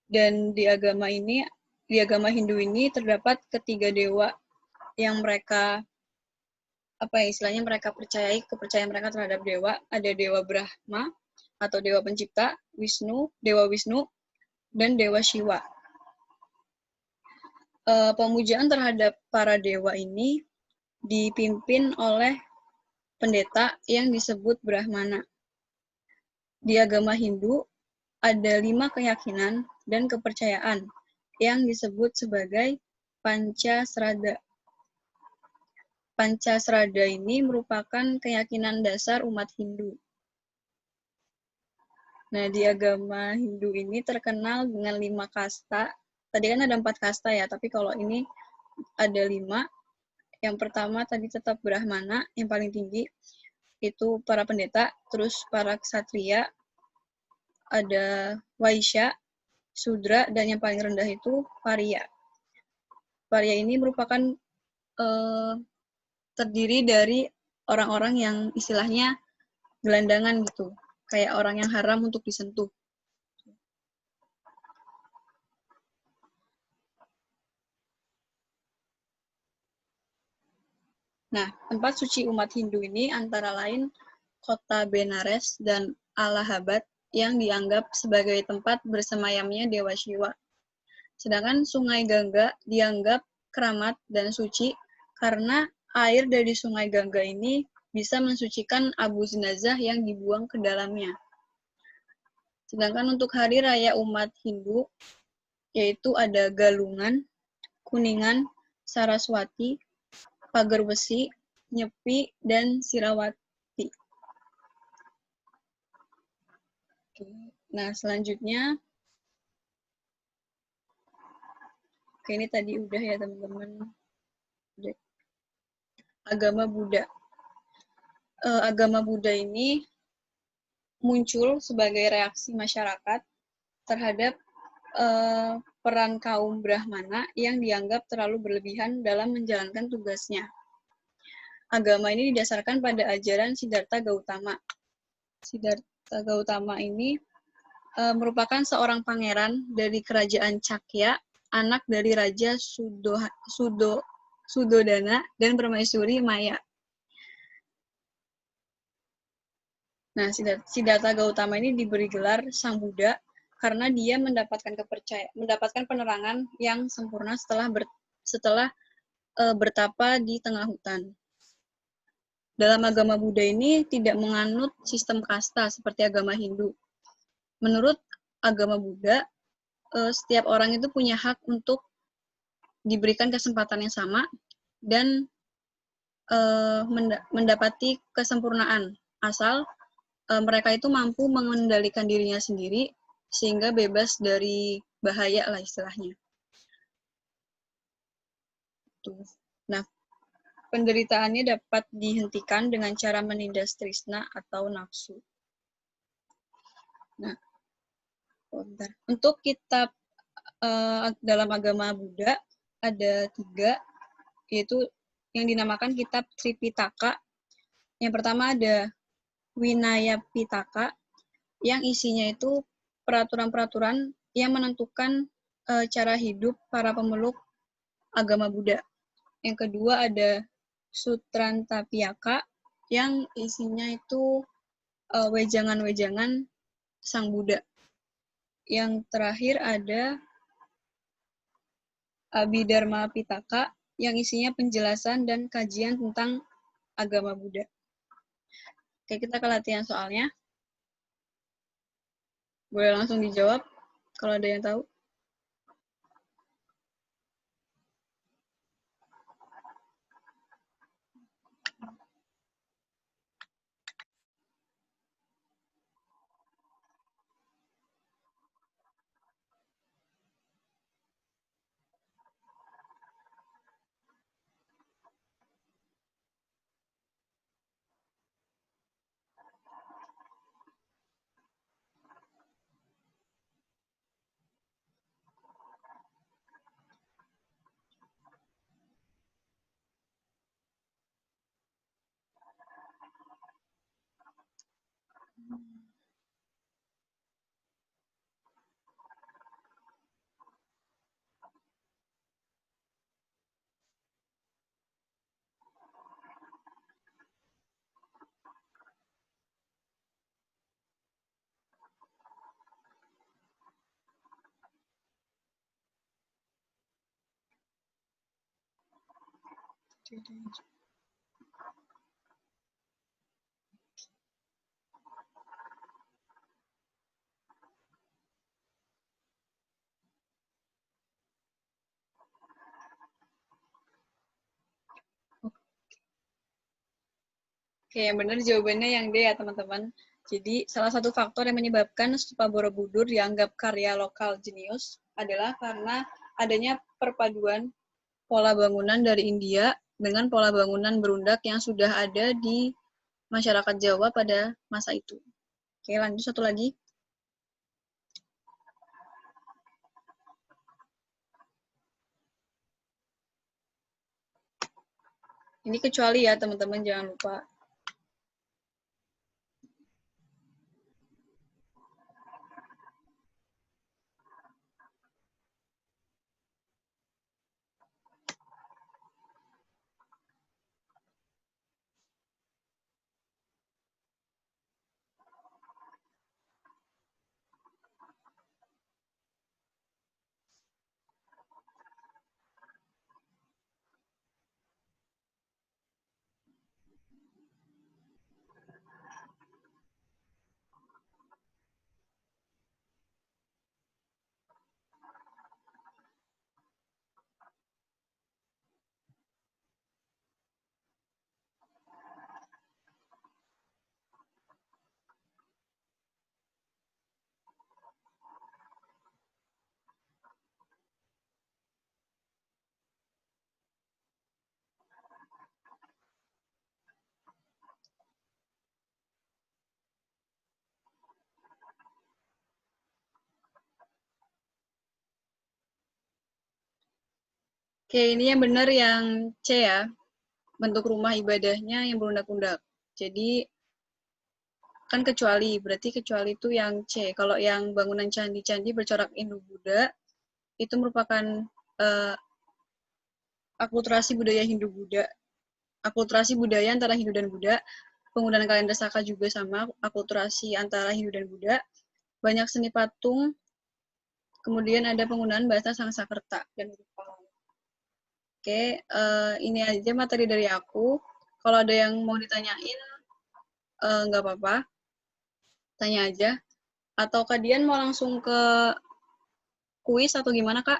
[SPEAKER 2] Dan di agama ini di agama Hindu ini terdapat ketiga dewa yang mereka istilahnya mereka percayai, kepercayaan mereka terhadap dewa. Ada Dewa Brahma atau Dewa Pencipta, Dewa Wisnu, dan Dewa Shiva. Pemujaan terhadap para dewa ini dipimpin oleh pendeta yang disebut Brahmana. Di agama Hindu ada 5 keyakinan dan kepercayaan yang disebut sebagai Pancasrada. Pancasrada ini merupakan keyakinan dasar umat Hindu. Nah, di agama Hindu ini terkenal dengan 5 kasta. Tadi kan ada 4 kasta ya, tapi kalau ini ada 5. Yang pertama tadi tetap Brahmana, yang paling tinggi itu para pendeta, terus para ksatria, ada Waisya, Sudra, dan yang paling rendah itu Parya. Parya ini merupakan terdiri dari orang-orang yang istilahnya gelandangan gitu, kayak orang yang haram untuk disentuh. Nah, tempat suci umat Hindu ini antara lain kota Benares dan Allahabad yang dianggap sebagai tempat bersemayamnya Dewa Shiva. Sedangkan Sungai Gangga dianggap keramat dan suci karena air dari Sungai Gangga ini bisa mensucikan abu jenazah yang dibuang ke dalamnya. Sedangkan untuk hari raya umat Hindu, yaitu ada Galungan, Kuningan, Saraswati, Pagar Besi, Nyepi, dan Sirawati. Nah, selanjutnya, ini tadi udah ya teman-teman. Agama Buddha. Agama Buddha ini muncul sebagai reaksi masyarakat terhadap peran kaum Brahmana yang dianggap terlalu berlebihan dalam menjalankan tugasnya. Agama ini didasarkan pada ajaran Siddhartha Gautama. Siddhartha Gautama ini merupakan seorang pangeran dari kerajaan Cakya, anak dari Raja Sudodana dan Permaisuri Maya. Nah, Siddhartha Gautama ini diberi gelar Sang Buddha karena dia mendapatkan penerangan yang sempurna setelah bertapa di tengah hutan. Dalam agama Buddha ini tidak menganut sistem kasta seperti agama Hindu. Menurut agama Buddha, setiap orang itu punya hak untuk diberikan kesempatan yang sama dan mendapati kesempurnaan, asal mereka itu mampu mengendalikan dirinya sendiri sehingga bebas dari bahaya lah istilahnya. Nah, penderitaannya dapat dihentikan dengan cara menindas trisna atau nafsu. Nah, untuk kitab dalam agama Buddha ada 3, yaitu yang dinamakan kitab Tripitaka. Yang pertama ada Winaya Pitaka, yang isinya itu peraturan-peraturan yang menentukan cara hidup para pemeluk agama Buddha. Yang kedua ada Sutrantapiyaka, yang isinya itu wejangan-wejangan Sang Buddha. Yang terakhir ada Abhidharma Pitaka, yang isinya penjelasan dan kajian tentang agama Buddha. Oke, kita ke latihan soalnya. Boleh langsung dijawab kalau ada yang tahu. Oke, yang benar jawabannya yang D ya, teman-teman. Jadi, salah satu faktor yang menyebabkan stupa Borobudur dianggap karya lokal jenius adalah karena adanya perpaduan pola bangunan dari India dengan pola bangunan berundak yang sudah ada di masyarakat Jawa pada masa itu. Oke, lanjut satu lagi. Ini kecuali ya, teman-teman, jangan lupa. Oke, ini yang benar yang C ya. Bentuk rumah ibadahnya yang berundak-undak. Jadi, kan kecuali, berarti kecuali itu yang C. Kalau yang bangunan candi-candi bercorak Hindu-Buddha, itu merupakan akulturasi budaya Hindu-Buddha. Akulturasi budaya antara Hindu dan Buddha. Penggunaan kalender Saka juga sama, akulturasi antara Hindu dan Buddha. Banyak seni patung, kemudian ada penggunaan bahasa Sangsekerta dan Jepang. Oke, ini aja materi dari aku. Kalau ada yang mau ditanyain, nggak apa-apa, tanya aja. Atau kalian mau langsung ke kuis atau gimana, Kak?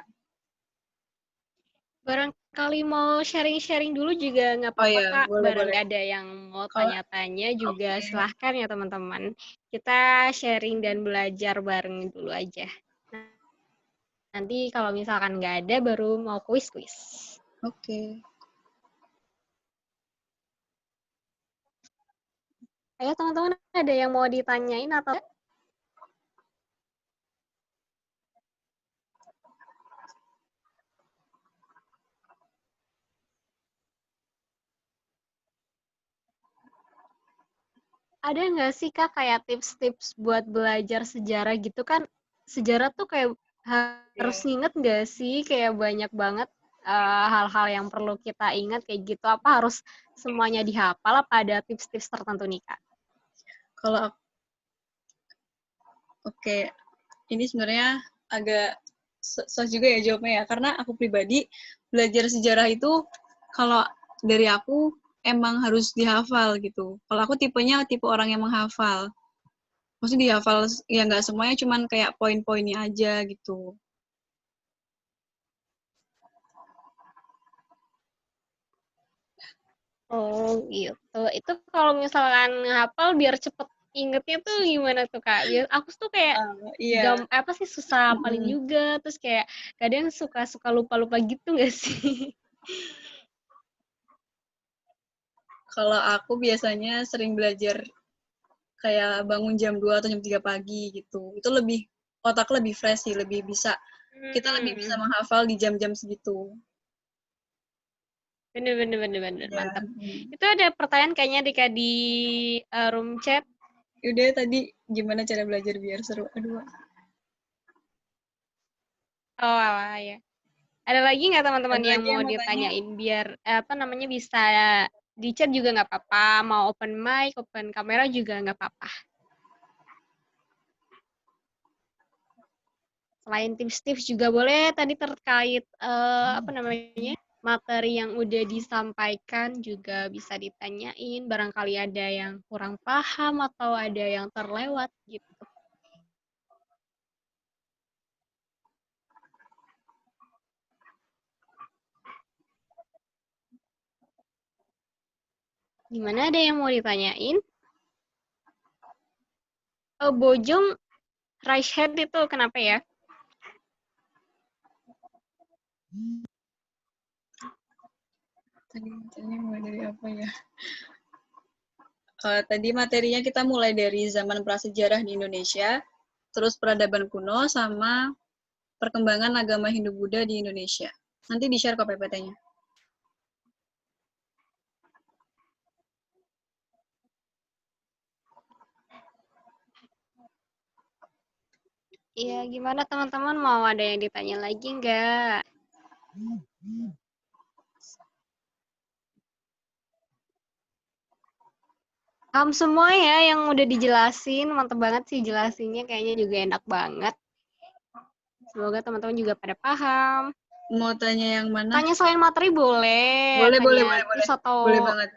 [SPEAKER 1] Barangkali mau sharing-sharing dulu juga nggak
[SPEAKER 2] Oh
[SPEAKER 1] apa-apa,
[SPEAKER 2] iya,
[SPEAKER 1] Kak.
[SPEAKER 2] boleh-boleh.
[SPEAKER 1] Barangkali ada yang mau
[SPEAKER 2] Kalau
[SPEAKER 1] tanya-tanya juga
[SPEAKER 2] Oke.
[SPEAKER 1] silahkan ya, teman-teman. Kita sharing dan belajar bareng dulu aja. Nanti kalau misalkan nggak ada, baru mau kuis-kuis.
[SPEAKER 2] Oke.
[SPEAKER 1] Ayo, teman-teman, ada yang mau ditanyain atau ada nggak sih, Kak, kayak tips-tips buat belajar sejarah gitu kan? Sejarah tuh kayak harus
[SPEAKER 2] Ya.
[SPEAKER 1] nginget nggak sih? Kayak banyak banget hal-hal yang perlu kita ingat kayak gitu. Apa harus semuanya dihafal? Apa ada tips-tips tertentu nih, Kak?
[SPEAKER 2] Kalau oke, ini sebenarnya agak susah juga ya jawabnya ya, karena aku pribadi belajar sejarah itu kalau dari aku emang harus dihafal gitu. Kalau aku tipenya tipe orang yang menghafal. Maksudnya dihafal ya nggak semuanya, cuman kayak poin-poinnya aja gitu.
[SPEAKER 1] Oh, gitu. Itu kalau misalkan ngapal biar cepet ingetnya tuh gimana tuh, Kak? Biar aku tuh kayak
[SPEAKER 2] Iya.
[SPEAKER 1] apa sih susah hafalin
[SPEAKER 2] Mm-mm.
[SPEAKER 1] juga, terus kayak kadang suka lupa-lupa gitu nggak sih?
[SPEAKER 2] Kalau aku biasanya sering belajar kayak bangun jam 2 atau jam 3 pagi gitu. Itu lebih, otak lebih fresh sih, lebih bisa, kita lebih bisa
[SPEAKER 1] Hmm.
[SPEAKER 2] menghafal di jam-jam segitu.
[SPEAKER 1] Bener,
[SPEAKER 2] Ya.
[SPEAKER 1] mantap. Itu ada pertanyaan kayaknya di room chat.
[SPEAKER 2] Udah tadi gimana cara belajar biar seru. Aduh.
[SPEAKER 1] Oh, alah, ya. Ada lagi nggak teman-teman
[SPEAKER 2] Ada
[SPEAKER 1] yang
[SPEAKER 2] lagi
[SPEAKER 1] mau
[SPEAKER 2] yang mau tanya?
[SPEAKER 1] ditanyain biar apa namanya bisa di chat juga nggak apa-apa, mau open mic, open kamera juga nggak apa-apa. Selain tips-tips juga boleh tadi terkait apa namanya materi yang udah disampaikan juga bisa ditanyain, barangkali ada yang kurang paham atau ada yang terlewat gitu. Gimana, ada yang mau ditanyain? Bojong raise hand itu kenapa ya?
[SPEAKER 2] Tadi mulai dari apa ya? Tadi materinya kita mulai dari zaman prasejarah di Indonesia, terus peradaban kuno, sama perkembangan agama Hindu-Buddha di Indonesia. Nanti di-share ke PPT-nya.
[SPEAKER 1] Iya, gimana teman-teman, mau ada yang ditanya lagi nggak? Paham semua ya yang udah dijelasin, mantep banget sih jelasinnya, kayaknya juga enak banget. Semoga teman-teman juga pada paham.
[SPEAKER 2] Mau tanya yang mana?
[SPEAKER 1] Tanya selain materi boleh,
[SPEAKER 2] Boleh, boleh,
[SPEAKER 1] tanya
[SPEAKER 2] boleh, boleh.
[SPEAKER 1] tips atau
[SPEAKER 2] Boleh banget.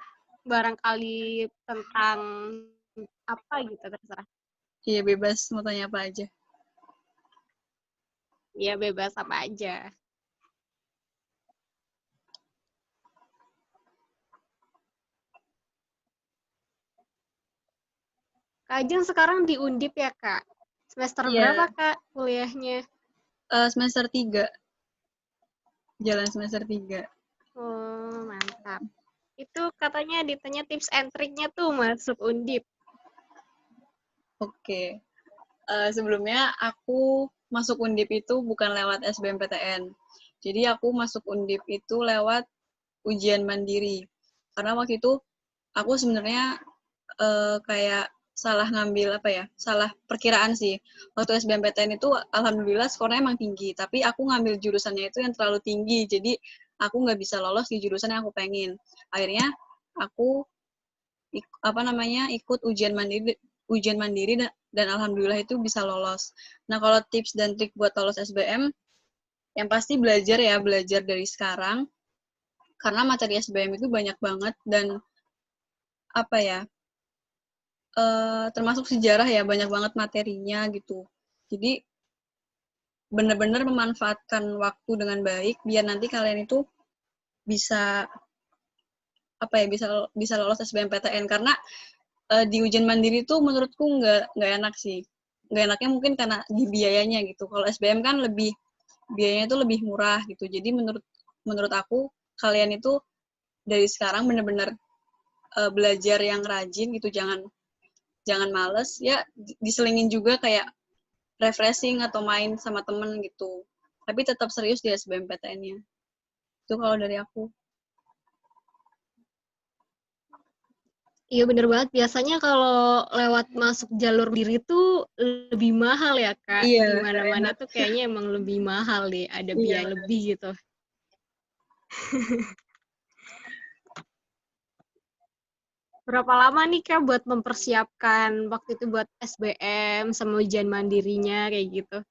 [SPEAKER 1] barangkali tentang apa gitu, terserah.
[SPEAKER 2] Iya, bebas mau tanya apa aja.
[SPEAKER 1] Ya bebas apa aja. Kak Ajeng sekarang di Undip ya Kak? Semester berapa
[SPEAKER 2] Iya,
[SPEAKER 1] Kak kuliahnya?
[SPEAKER 2] semester 3. Jalan semester 3.
[SPEAKER 1] Oh mantap. Itu katanya ditanya tips and triknya tuh masuk Undip.
[SPEAKER 2] Oke. Sebelumnya aku masuk Undip itu bukan lewat SBMPTN. Jadi aku masuk Undip itu lewat ujian mandiri. Karena waktu itu aku sebenarnya kayak salah ngambil apa ya, salah perkiraan sih. Waktu SBMPTN itu alhamdulillah skornya emang tinggi, tapi aku ngambil jurusannya itu yang terlalu tinggi, jadi aku nggak bisa lolos di jurusan yang aku pengen. Akhirnya aku ikut ujian mandiri dan alhamdulillah itu bisa lolos. Nah, kalau tips dan trik buat lolos SBM, yang pasti belajar dari sekarang, karena materi SBM itu banyak banget dan apa ya, termasuk sejarah ya, banyak banget materinya gitu. Jadi benar-benar memanfaatkan waktu dengan baik biar nanti kalian itu bisa apa ya, bisa lolos SBMPTN, karena di ujian mandiri tuh menurutku nggak enak sih. Nggak enaknya mungkin karena di biayanya gitu. Kalau SBM kan biayanya itu lebih murah gitu. Jadi menurut aku kalian itu dari sekarang benar-benar belajar yang rajin gitu, jangan jangan males ya, diselingin juga kayak refreshing atau main sama temen gitu. Tapi tetap serius di SBMPTN-nya. Itu kalau dari aku.
[SPEAKER 1] Iya bener banget, biasanya kalau lewat masuk jalur diri tuh lebih mahal ya Kak.
[SPEAKER 2] Iya,
[SPEAKER 1] Di
[SPEAKER 2] nggak
[SPEAKER 1] mana-mana
[SPEAKER 2] enak.
[SPEAKER 1] tuh kayaknya emang lebih mahal deh, ada
[SPEAKER 2] Iya,
[SPEAKER 1] biaya
[SPEAKER 2] benar.
[SPEAKER 1] lebih gitu. Berapa lama nih Kak buat mempersiapkan waktu itu buat SBM sama ujian mandirinya kayak gitu?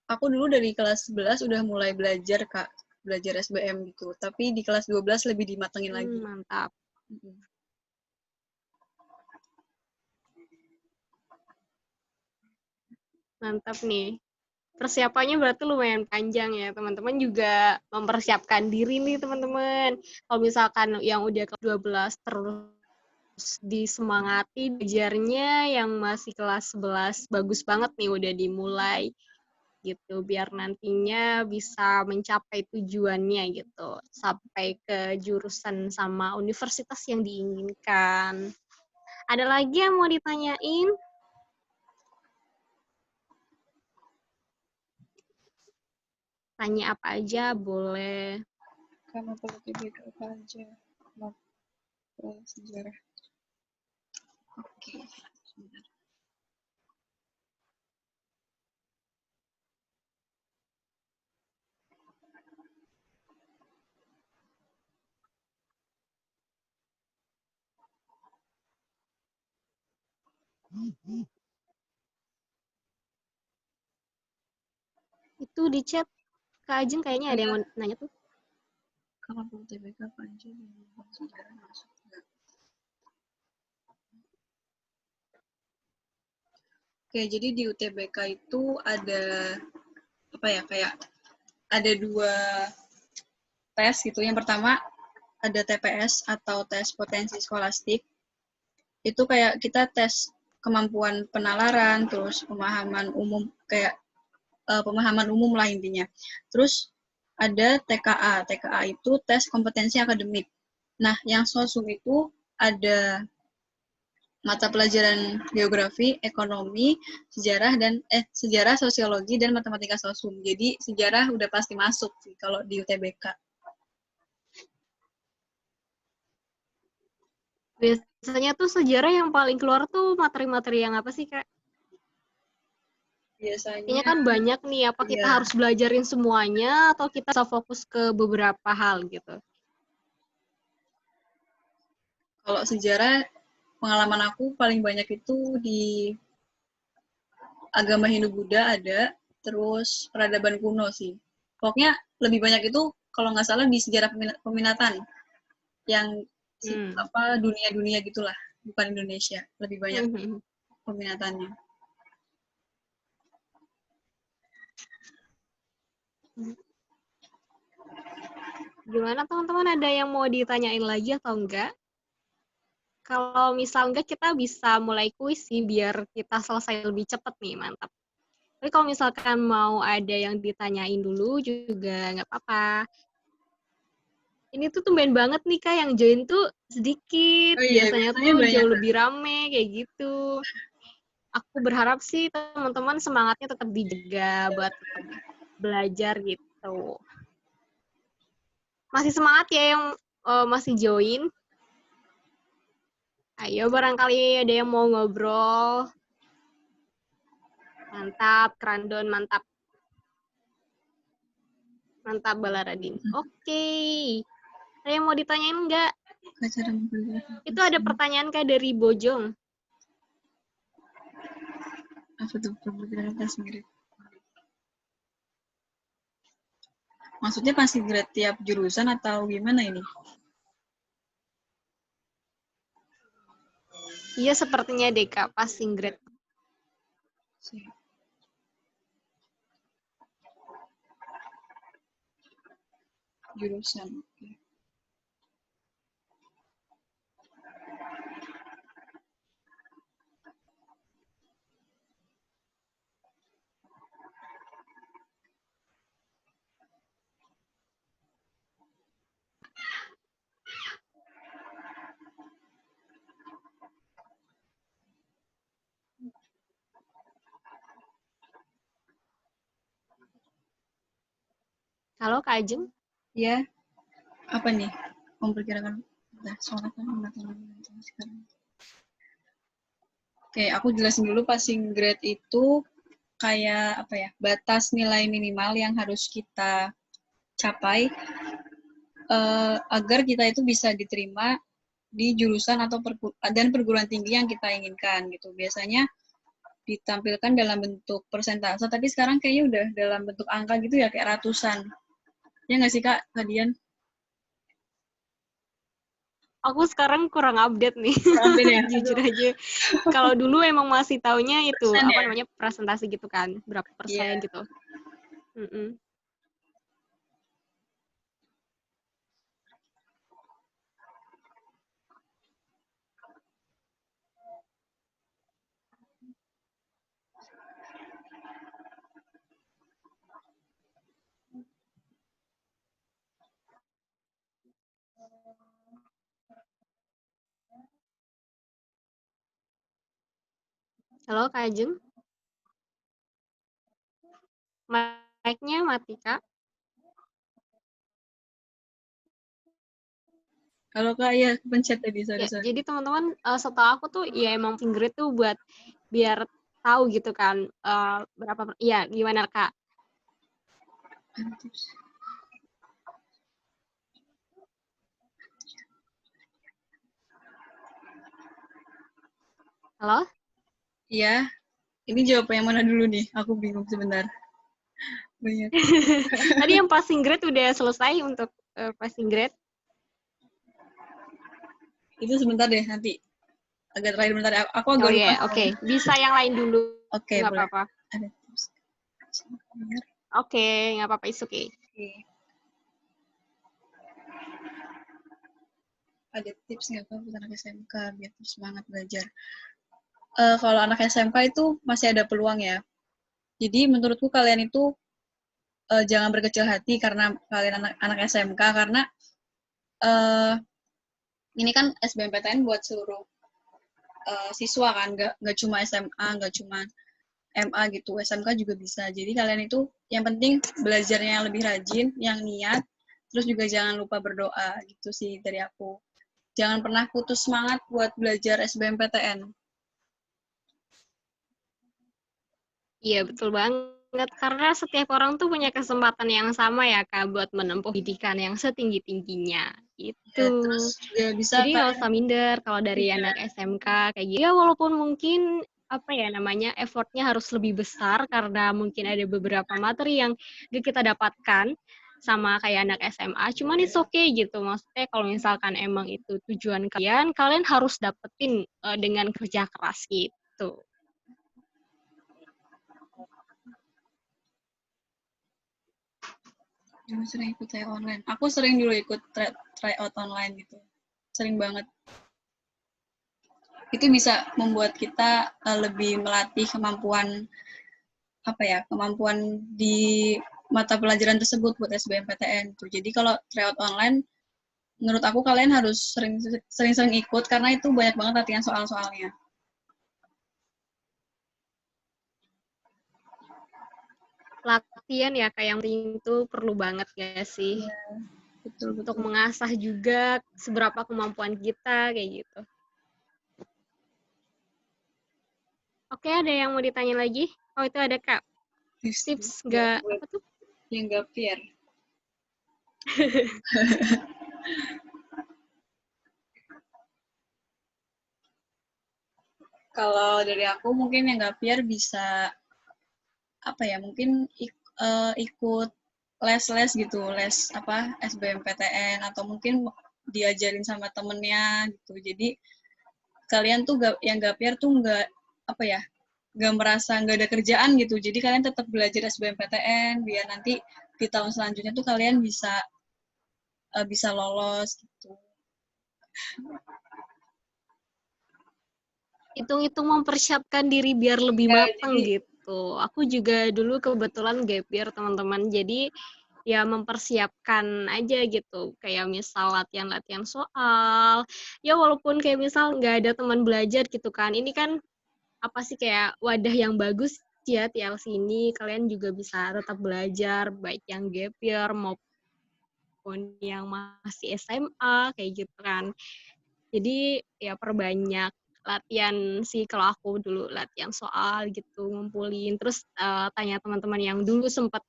[SPEAKER 2] Aku dulu dari kelas 11 udah mulai belajar, Kak. Belajar SBM gitu. Tapi di kelas 12 lebih dimatengin lagi.
[SPEAKER 1] Mantap. Mantap nih. Persiapannya berarti lumayan panjang ya. Teman-teman juga mempersiapkan diri nih teman-teman. Kalau misalkan yang udah kelas 12 terus disemangati belajarnya, yang masih kelas 11 bagus banget nih udah dimulai gitu biar nantinya bisa mencapai tujuannya gitu sampai ke jurusan sama universitas yang diinginkan. Ada lagi yang mau ditanyain? Tanya apa aja boleh.
[SPEAKER 2] Karena politik apa aja. Sejarah. Oke.
[SPEAKER 1] Itu di chat Kak Ajeng kayaknya ada yang mau nanya tuh.
[SPEAKER 2] Apa UTBK Panji sejarah masuk nggak? Oke, jadi di UTBK itu ada apa ya, kayak ada 2 tes gitu. Yang pertama ada TPS atau tes potensi skolastik. Itu kayak kita tes kemampuan penalaran, terus pemahaman umum, kayak pemahaman umum lah intinya. Terus ada TKA. TKA itu tes kompetensi akademik. Nah, yang sosum itu ada mata pelajaran geografi, ekonomi, sejarah, sosiologi, dan matematika sosum. Jadi sejarah udah pasti masuk sih kalau di UTBK.
[SPEAKER 1] Biasanya tuh sejarah yang paling keluar tuh materi-materi yang apa sih, Kak? Kayaknya
[SPEAKER 2] Biasanya,
[SPEAKER 1] kan banyak nih, apa kita
[SPEAKER 2] ya,
[SPEAKER 1] harus belajarin semuanya atau kita bisa fokus ke beberapa hal gitu?
[SPEAKER 2] kalau sejarah, pengalaman aku paling banyak itu di agama Hindu-Buddha ada, terus peradaban kuno sih. Pokoknya lebih banyak itu kalau nggak salah di sejarah peminatan yang dunia-dunia gitulah, bukan Indonesia. Lebih banyak peminatannya.
[SPEAKER 1] Gimana teman-teman, ada yang mau ditanyain lagi atau enggak? Kalau misal enggak, kita bisa mulai kuis sih biar kita selesai lebih cepat nih, mantap. Tapi kalau misalkan mau ada yang ditanyain dulu juga nggak apa-apa. Ini tuh tumben banget nih, Kak, yang join tuh sedikit.
[SPEAKER 2] Oh iya,
[SPEAKER 1] Biasanya
[SPEAKER 2] biasanya
[SPEAKER 1] tuh
[SPEAKER 2] banyak.
[SPEAKER 1] jauh lebih rame kayak gitu. Aku berharap sih teman-teman semangatnya tetap dijaga buat tetap belajar gitu. Masih semangat ya yang masih join? Ayo barangkali ada yang mau ngobrol. Mantap, Krandon, mantap. Mantap, Balaradin. Oke. Ada yang mau ditanyain nggak? Itu ada pertanyaan Kak dari Bojong.
[SPEAKER 2] Apa tuh pembelajaran tes mirip? Maksudnya pasti grade tiap jurusan atau gimana ini?
[SPEAKER 1] Iya, sepertinya deh Kak, passing grade.
[SPEAKER 2] Jurusan.
[SPEAKER 1] Halo Kak Ajeng.
[SPEAKER 2] Ya, apa nih? Memperkirakan soalnya kan sekarang. Oke, aku jelasin dulu passing grade itu kayak apa ya? Batas nilai minimal yang harus kita capai agar kita itu bisa diterima di jurusan atau dan perguruan tinggi yang kita inginkan gitu. Biasanya ditampilkan dalam bentuk persentase, tapi sekarang kayaknya udah dalam bentuk angka gitu ya, kayak ratusan. Ya nggak sih Kak, Kadian?
[SPEAKER 1] Aku sekarang kurang update nih.
[SPEAKER 2] Update ya?
[SPEAKER 1] Jujur aja. Kalau dulu emang masih taunya itu,
[SPEAKER 2] Persen
[SPEAKER 1] apa
[SPEAKER 2] ya?
[SPEAKER 1] namanya, presentasi gitu kan, berapa persen
[SPEAKER 2] Iya.
[SPEAKER 1] gitu. Halo Kak Ajeng. Mic-nya mati Kak.
[SPEAKER 2] Halo Kak, ya pencet tadi, sorry.
[SPEAKER 1] Ya, jadi teman-teman, setahu aku tuh ya emang grade tuh buat biar tahu gitu kan berapa. Iya, gimana Kak? Halo?
[SPEAKER 2] Iya, ini jawab yang mana dulu nih? Aku bingung sebentar. Banyak.
[SPEAKER 1] Tadi yang passing grade udah selesai untuk passing grade.
[SPEAKER 2] Itu sebentar deh, nanti agak terakhir bentar. Aku agak
[SPEAKER 1] Oh
[SPEAKER 2] lupa.
[SPEAKER 1] iya, oke. Bisa yang lain dulu.
[SPEAKER 2] Oke,
[SPEAKER 1] Nggak
[SPEAKER 2] boleh.
[SPEAKER 1] apa-apa.
[SPEAKER 2] Ada tips.
[SPEAKER 1] Oke, nggak apa-apa, it's okay.
[SPEAKER 2] Oke. Ada tips nggak Kak buat anak SMK biar terus semangat belajar? Kalau anak SMK itu masih ada peluang ya. Jadi menurutku kalian itu jangan berkecil hati karena kalian anak SMK, karena ini kan SBMPTN buat seluruh siswa kan, nggak cuma SMA, nggak cuma MA gitu, SMK juga bisa. Jadi kalian itu yang penting belajarnya yang lebih rajin, yang niat, terus juga jangan lupa berdoa gitu sih dari aku. Jangan pernah putus semangat buat belajar SBMPTN.
[SPEAKER 1] Iya, betul banget. Karena setiap orang tuh punya kesempatan yang sama ya, Kak, buat menempuh pendidikan yang setinggi-tingginya.
[SPEAKER 2] Ya,
[SPEAKER 1] Itu.
[SPEAKER 2] terus juga bisa
[SPEAKER 1] Jadi nggak
[SPEAKER 2] kalian,
[SPEAKER 1] usah minder kalau dari
[SPEAKER 2] iya,
[SPEAKER 1] anak SMK kayak gitu. Ya walaupun mungkin apa ya namanya effortnya harus lebih besar karena mungkin ada beberapa materi yang gak kita dapatkan sama kayak anak SMA. Cuman it's okay gitu. Maksudnya kalau misalkan emang itu tujuan kalian, kalian harus dapetin dengan kerja keras gitu.
[SPEAKER 2] yang sering ikut saya online. Aku sering dulu ikut try out online gitu. Sering banget. Itu bisa membuat kita lebih melatih kemampuan apa ya, kemampuan di mata pelajaran tersebut buat SBMPTN tuh. Jadi kalau tryout online, menurut aku kalian harus sering-sering ikut karena itu banyak banget latihan soal-soalnya.
[SPEAKER 1] Latihan ya kayak yang penting itu perlu banget ya sih.
[SPEAKER 2] Iya, betul
[SPEAKER 1] Untuk
[SPEAKER 2] betul.
[SPEAKER 1] mengasah juga seberapa kemampuan kita kayak gitu. Oke, ada yang mau ditanya lagi? Oh, itu ada Kak. Tips nggak
[SPEAKER 2] Buat
[SPEAKER 1] apa tuh?
[SPEAKER 2] yang nggak fair. Kalau dari aku mungkin yang nggak fair bisa apa ya, mungkin ikut les-les gitu, les apa SBMPTN, atau mungkin diajarin sama temennya gitu. Jadi kalian tuh yang gak fair tuh nggak apa ya, nggak merasa nggak ada kerjaan gitu. Jadi kalian tetap belajar SBMPTN biar nanti di tahun selanjutnya tuh kalian bisa lolos gitu.
[SPEAKER 1] Hitung-hitung mempersiapkan diri biar lebih
[SPEAKER 2] Ya,
[SPEAKER 1] matang
[SPEAKER 2] jadi
[SPEAKER 1] gitu. Aku juga dulu kebetulan gap year teman-teman. Jadi ya mempersiapkan aja gitu. Kayak misal latihan-latihan soal. Ya walaupun kayak misal nggak ada teman belajar gitu kan. Ini kan apa sih kayak wadah yang bagus ya TLC ini. Kalian juga bisa tetap belajar baik yang gap year maupun yang masih SMA kayak gitu kan. Jadi ya perbanyak latihan sih kalau aku dulu latihan soal gitu ngumpulin terus tanya teman-teman yang dulu sempat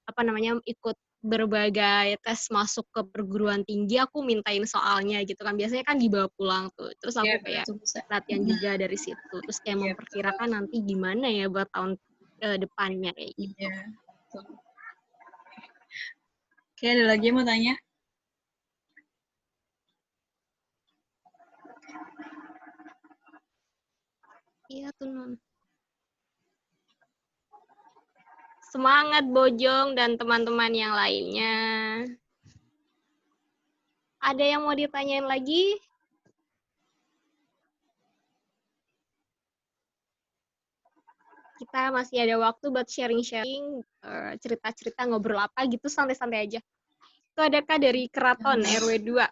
[SPEAKER 1] apa namanya ikut berbagai tes masuk ke perguruan tinggi aku mintain soalnya gitu kan biasanya kan dibawa pulang tuh terus
[SPEAKER 2] ya
[SPEAKER 1] aku kayak
[SPEAKER 2] betul bisa.
[SPEAKER 1] latihan juga dari situ terus kayak
[SPEAKER 2] Iya betul.
[SPEAKER 1] memperkirakan nanti gimana ya buat tahun depannya kayak gitu.
[SPEAKER 2] Iya. Betul. Oke, ada lagi yang mau tanya?
[SPEAKER 1] Iya tuh non. Semangat Bojong dan teman-teman yang lainnya. Ada yang mau ditanyain lagi? Kita masih ada waktu buat sharing-sharing, cerita-cerita ngobrol apa gitu, santai-santai aja. Itu ada Kak dari Keraton RW 2.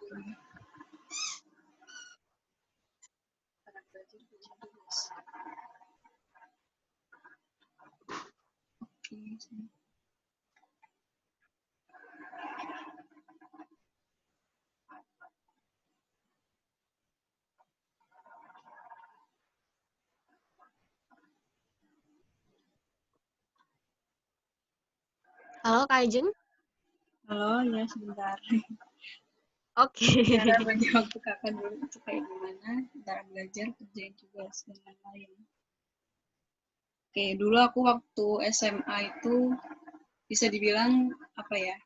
[SPEAKER 1] Halo Kak Ajeng.
[SPEAKER 2] Halo, ya sebentar.
[SPEAKER 1] Oke.
[SPEAKER 2] Cara bagi waktu kakak dulu itu kayak gimana? Cara belajar, kerjain tugas, dan lain-lain. Oke, dulu aku waktu SMA itu bisa dibilang apa ya,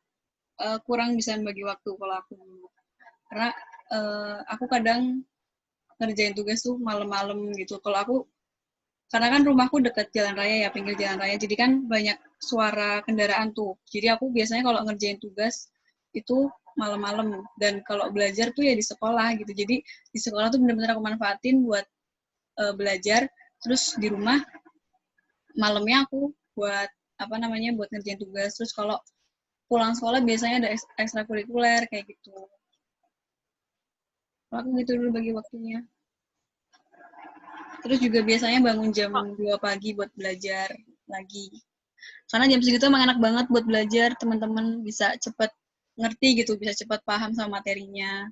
[SPEAKER 2] kurang bisa membagi waktu kalau aku dulu. Karena aku kadang ngerjain tugas tuh malam-malam gitu. Kalau aku, karena kan rumahku dekat jalan raya ya, pinggir jalan raya, jadi kan banyak suara kendaraan tuh. Jadi aku biasanya kalau ngerjain tugas itu malam-malam, dan kalau belajar tuh ya di sekolah gitu. Jadi di sekolah tuh bener-bener aku manfaatin buat belajar, terus di rumah malamnya aku buat apa namanya, buat ngerjain tugas. Terus kalau pulang sekolah biasanya ada ekstrakurikuler kayak gitu. Aku gitu dulu bagi waktunya. Terus juga biasanya bangun jam 2 pagi buat belajar lagi. Karena jam segitu emang enak banget buat belajar, teman-teman bisa cepet ngerti gitu, bisa cepet paham sama materinya.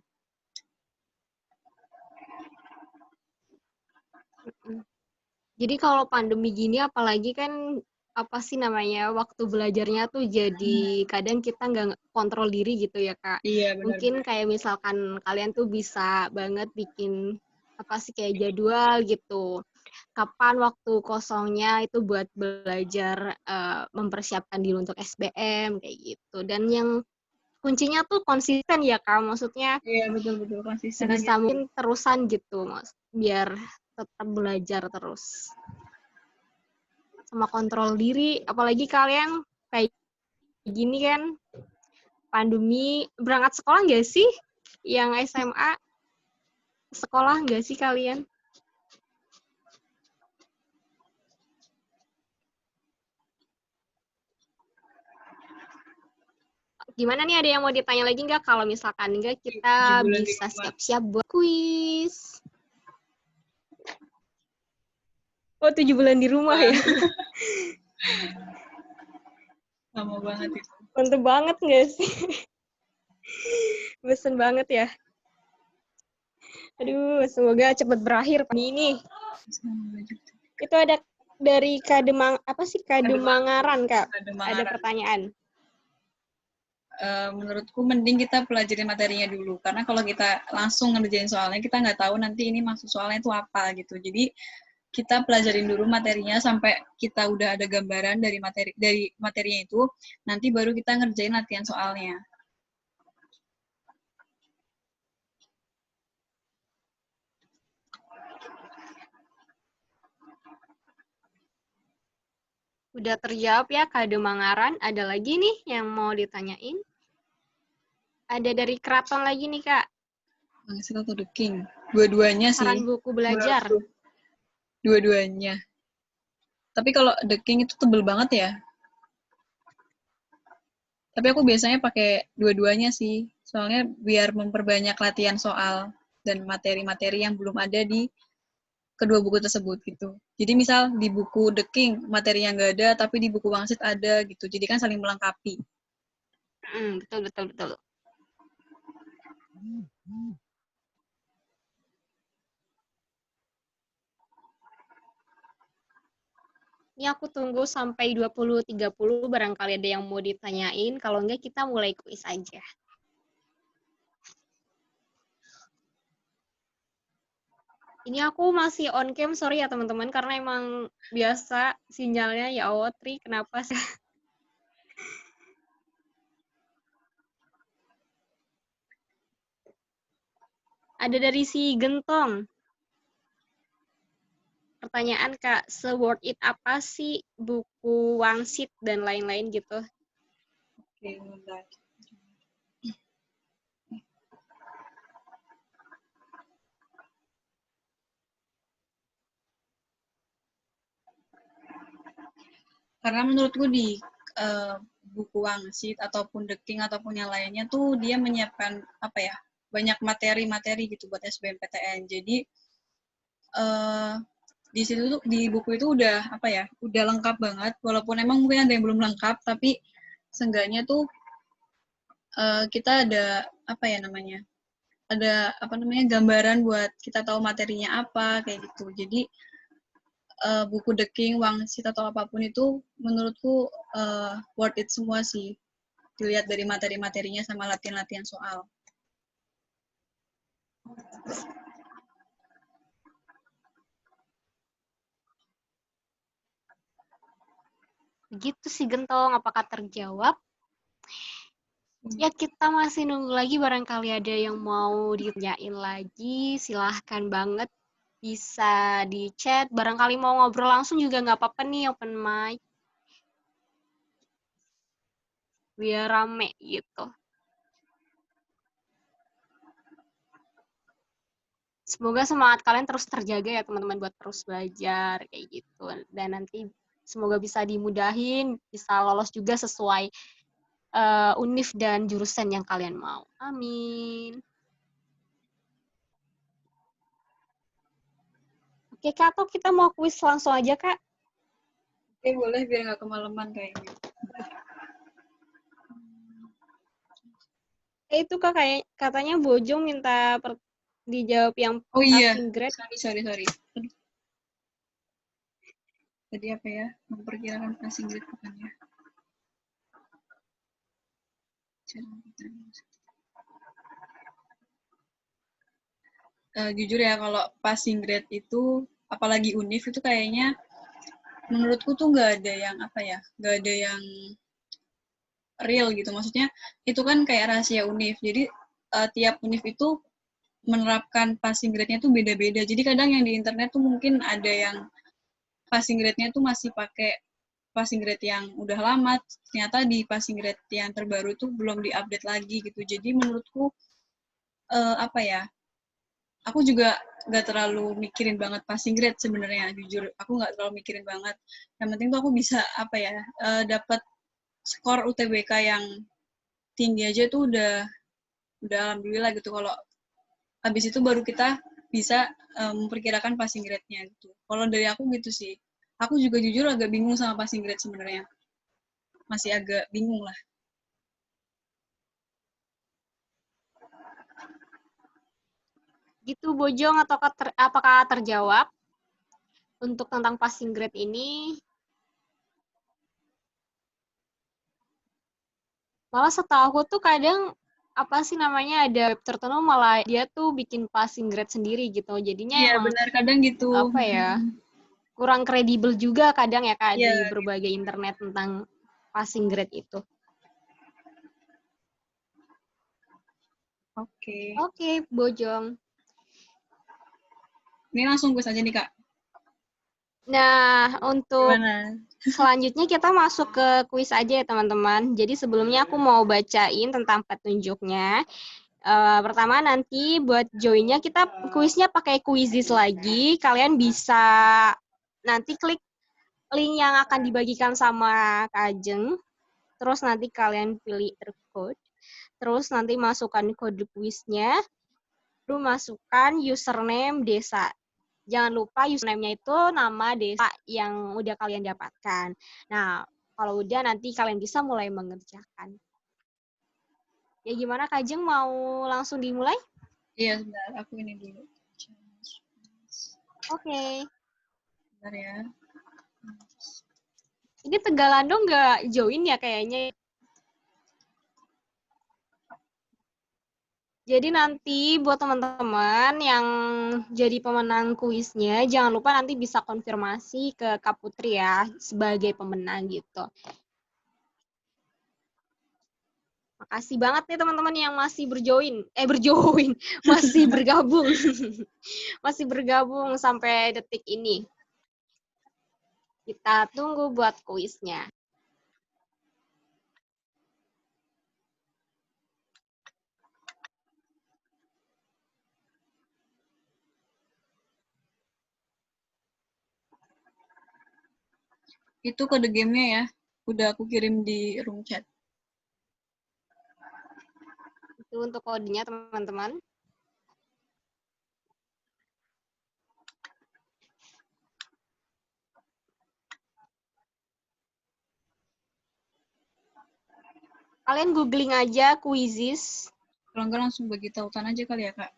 [SPEAKER 1] Jadi kalau pandemi gini apalagi kan apa sih namanya waktu belajarnya tuh jadi kadang kita nggak kontrol diri gitu ya Kak.
[SPEAKER 2] Iya,
[SPEAKER 1] Mungkin
[SPEAKER 2] benar-benar.
[SPEAKER 1] kayak misalkan kalian tuh bisa banget bikin apa sih kayak jadwal gitu. Kapan waktu kosongnya itu buat belajar mempersiapkan diri untuk SBM kayak gitu. Dan yang kuncinya tuh konsisten ya Kak. Maksudnya
[SPEAKER 2] Iya, betul-betul konsisten aja
[SPEAKER 1] sebisa
[SPEAKER 2] sih.
[SPEAKER 1] mungkin terusan gitu Mas. Biar tetap belajar terus sama kontrol diri, apalagi kalian kayak gini kan, pandemi, berangkat sekolah nggak sih? Yang SMA, sekolah nggak sih kalian? Gimana nih, ada yang mau ditanya lagi nggak? Kalau misalkan nggak,
[SPEAKER 2] 7
[SPEAKER 1] kita
[SPEAKER 2] bulan di
[SPEAKER 1] bisa
[SPEAKER 2] rumah.
[SPEAKER 1] siap-siap buat kuis. Oh, 7 bulan di rumah
[SPEAKER 2] Wah,
[SPEAKER 1] ya?
[SPEAKER 2] lama banget itu.
[SPEAKER 1] Mantep banget nggak sih? Bosen banget ya? Aduh, semoga cepat berakhir ini. Itu ada dari Kademang, apa sih Kademangaran, Kak?
[SPEAKER 2] Ada
[SPEAKER 1] Ada
[SPEAKER 2] Mangaran.
[SPEAKER 1] pertanyaan.
[SPEAKER 2] Menurutku mending kita pelajari materinya dulu, karena kalau kita langsung ngerjain soalnya, kita nggak tahu nanti ini maksud soalnya itu apa gitu. Jadi kita pelajarin dulu materinya sampai kita udah ada gambaran dari materinya itu, nanti baru kita ngerjain latihan soalnya.
[SPEAKER 1] Udah terjawab ya, Kademangaran. Ada lagi nih yang mau ditanyain? Ada dari Keraton lagi nih, Kak.
[SPEAKER 2] Mangsil atau The King? Dua-duanya sih,
[SPEAKER 1] Saran buku belajar.
[SPEAKER 2] menurutku. Dua-duanya. Tapi kalau The King itu tebel banget ya. Tapi aku biasanya pakai dua-duanya sih. Soalnya biar memperbanyak latihan soal dan materi-materi yang belum ada di kedua buku tersebut gitu. Jadi misal di buku The King materinya nggak ada, tapi di buku Wangsit ada gitu. Jadi kan saling melengkapi.
[SPEAKER 1] Betul, betul, betul. Ini aku tunggu sampai 20.30, barangkali ada yang mau ditanyain. Kalau enggak, kita mulai kuis aja. Ini aku masih on cam, sorry ya teman-teman, karena emang biasa sinyalnya, ya Allah, Tri, kenapa sih? Ada dari si Gentong. Pertanyaan Kak, se-worth it apa sih buku Wangsit dan lain-lain gitu?
[SPEAKER 2] Oke, bentar. Karena menurutku di buku Wangsit ataupun The King ataupun yang lainnya tuh dia menyiapkan apa ya, banyak materi-materi gitu buat SBMPTN. Jadi di situ tuh di buku itu udah apa ya, udah lengkap banget. Walaupun emang mungkin ada yang belum lengkap, tapi seenggaknya tuh kita ada apa ya namanya, ada apa namanya, gambaran buat kita tahu materinya apa kayak gitu. Jadi buku The King, Wangsit atau apapun itu menurutku worth it semua sih. Dilihat dari materi-materinya sama latihan-latihan soal.
[SPEAKER 1] Begitu sih Gentong, apakah terjawab? Ya kita masih nunggu lagi, barangkali ada yang mau ditanyain lagi, silahkan banget bisa di chat, barangkali mau ngobrol langsung juga nggak apa-apa nih, open mic, biar rame gitu. Semoga semangat kalian terus terjaga ya teman-teman buat terus belajar kayak gitu. Dan nanti semoga bisa dimudahin, bisa lolos juga sesuai univ dan jurusan yang kalian mau. Amin. Oke Kak, atau kita mau kuis langsung aja Kak?
[SPEAKER 2] Oke, boleh biar nggak kemalaman kayaknya.
[SPEAKER 1] Itu Kak, kayak katanya Bojong minta dijawab yang
[SPEAKER 2] Oh iya,
[SPEAKER 1] passing grade.
[SPEAKER 2] sorry. Aduh, tadi apa ya? Memperkirakan passing grade bukan ya? Jujur ya, kalau passing grade itu, apalagi univ itu kayaknya menurutku tuh nggak ada yang apa ya, nggak ada yang real gitu. Maksudnya itu kan kayak rahasia univ. Jadi tiap univ itu menerapkan passing grade-nya tuh beda-beda. Jadi kadang yang di internet tuh mungkin ada yang passing grade-nya tuh masih pakai passing grade yang udah lama, ternyata di passing grade yang terbaru tuh belum diupdate lagi gitu. Jadi menurutku apa ya? Aku juga nggak terlalu mikirin banget passing grade sebenarnya, jujur. Aku nggak terlalu mikirin banget. Yang penting tuh aku bisa apa ya? Dapat skor UTBK yang tinggi aja tuh udah alhamdulillah gitu. Kalau habis itu baru kita bisa memperkirakan passing grade-nya gitu. Kalau dari aku gitu sih. Aku juga jujur agak bingung sama passing grade sebenarnya. Masih agak bingung lah.
[SPEAKER 1] Gitu Bojong, atau apakah terjawab untuk tentang passing grade ini? Malah setahu aku tuh kadang apa sih namanya, ada web tertentu malah dia tuh bikin passing grade sendiri gitu. Jadinya
[SPEAKER 2] Iya,
[SPEAKER 1] emang
[SPEAKER 2] benar kadang gitu.
[SPEAKER 1] apa ya, kurang kredibel juga kadang ya Kak
[SPEAKER 2] Iya,
[SPEAKER 1] di berbagai internet tentang passing grade itu.
[SPEAKER 2] oke.
[SPEAKER 1] Oke, Bojong.
[SPEAKER 2] Ini langsung gue saja nih, Kak.
[SPEAKER 1] Nah, untuk
[SPEAKER 2] Gimana?
[SPEAKER 1] selanjutnya kita masuk ke kuis aja ya teman-teman. Jadi sebelumnya aku mau bacain tentang petunjuknya. Pertama nanti buat joinnya kita kuisnya pakai Quizizz lagi. Kalian bisa nanti klik link yang akan dibagikan sama Kak Ajeng. Terus nanti kalian pilih code. Terus nanti masukkan kode kuisnya. Lalu masukkan username desa. Jangan lupa username-nya itu nama desa yang udah kalian dapatkan. Nah, kalau udah nanti kalian bisa mulai mengerjakan. Ya gimana Kak Ajeng, mau langsung dimulai?
[SPEAKER 2] Iya, sebentar. Aku ini dulu.
[SPEAKER 1] Oke.
[SPEAKER 2] Sebentar ya.
[SPEAKER 1] Ini Tegalando nggak join ya kayaknya. Jadi nanti buat teman-teman yang jadi pemenang kuisnya, jangan lupa nanti bisa konfirmasi ke Kak Putri ya sebagai pemenang gitu. Makasih banget nih teman-teman yang masih masih bergabung. Masih bergabung sampai detik ini. Kita tunggu buat kuisnya.
[SPEAKER 2] Itu kode gamenya ya. Udah aku kirim di room chat.
[SPEAKER 1] Itu untuk kodenya teman-teman. Kalian googling aja Quizizz.
[SPEAKER 2] Kalau enggak langsung bagi tautan aja kali ya, Kak?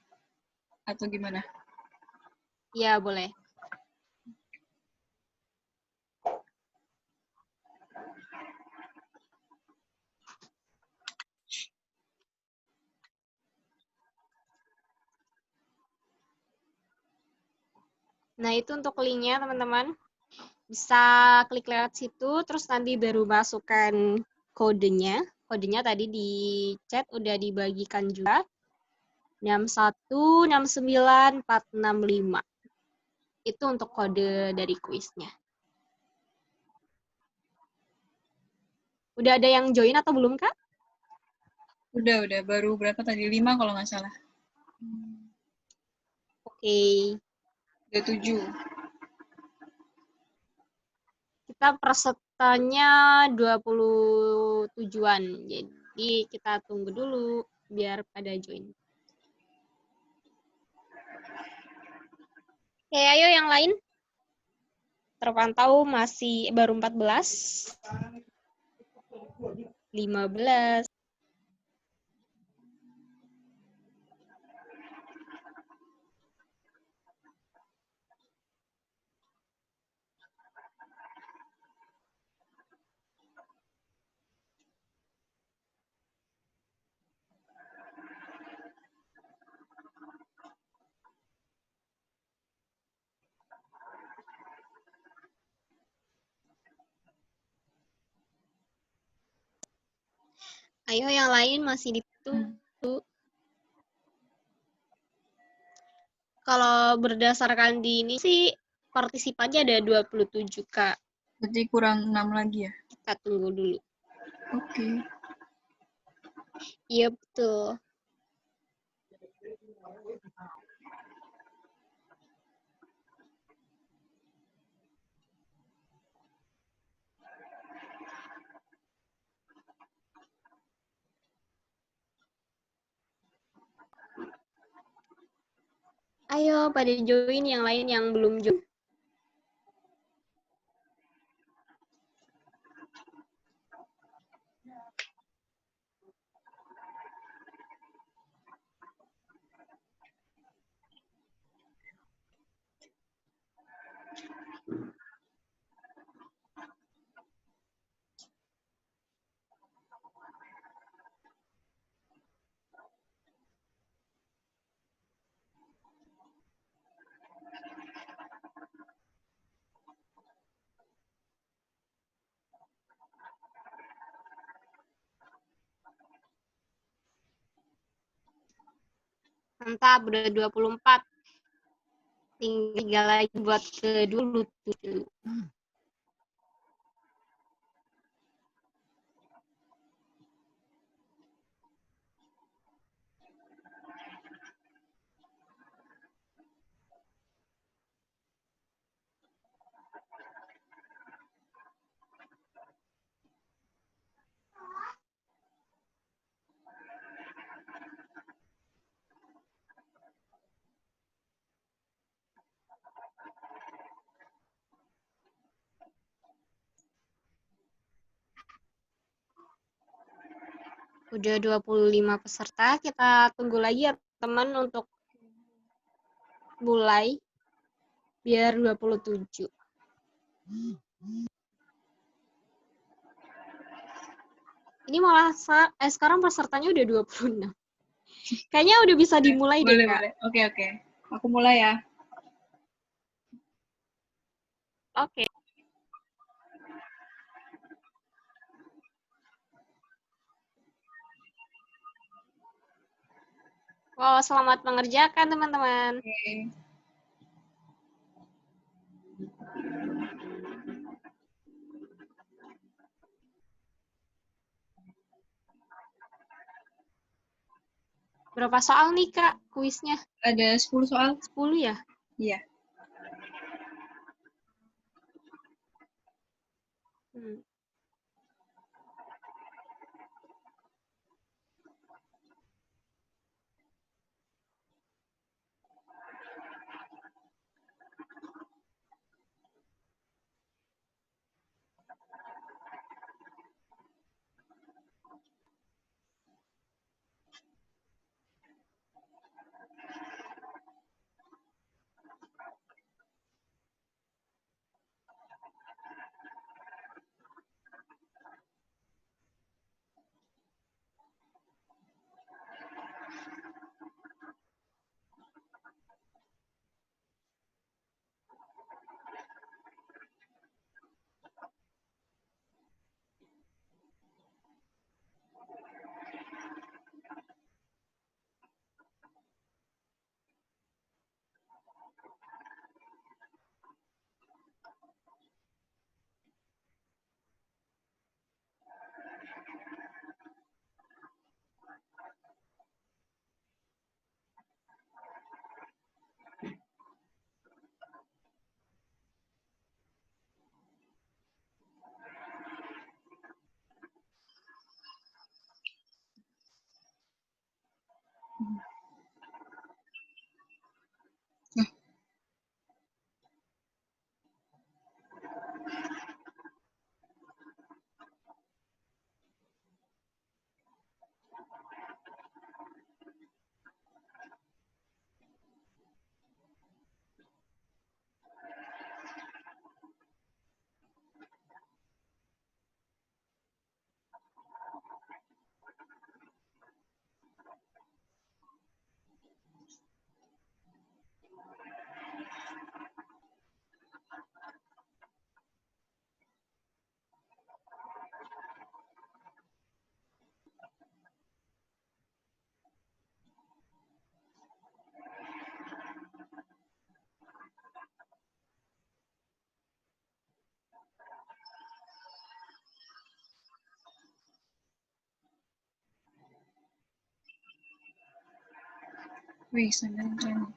[SPEAKER 2] Atau gimana?
[SPEAKER 1] Ya, boleh. Nah, itu untuk linknya, teman-teman.
[SPEAKER 3] Bisa klik lewat situ, terus nanti baru masukkan kodenya. Kodenya tadi di chat udah dibagikan juga. 6169465. Itu untuk kode dari kuisnya. Udah ada yang join atau belum, Kak?
[SPEAKER 2] Udah. Baru berapa tadi? 5 kalau nggak salah.
[SPEAKER 3] Oke.
[SPEAKER 2] Udah 7.
[SPEAKER 3] Kita pesertanya 27-an. Jadi kita tunggu dulu biar pada join. Oke, ayo yang lain. Terpantau masih baru 14. 15. Ayo yang lain masih ditunggu. Kalau berdasarkan di ini sih partisipannya ada 27, Kak.
[SPEAKER 2] Berarti kurang 6 lagi ya?
[SPEAKER 3] Kita tunggu dulu.
[SPEAKER 2] Oke.
[SPEAKER 3] Iya, betul. Ayo pada join yang lain yang belum join. Mantap, udah 24. Tinggal lagi buat ke 27. Udah 25 peserta, kita tunggu lagi ya teman untuk mulai biar 27. Ini malah sekarang pesertanya udah 26. Kayaknya udah bisa dimulai deh, Kak.
[SPEAKER 2] Boleh. Oke. Aku mulai ya.
[SPEAKER 3] Oke. Wow, selamat mengerjakan teman-teman.
[SPEAKER 2] Oke.
[SPEAKER 3] Berapa soal nih, Kak, kuisnya?
[SPEAKER 2] Ada 10 soal.
[SPEAKER 3] 10 ya?
[SPEAKER 2] Iya. Wih, sangat keren.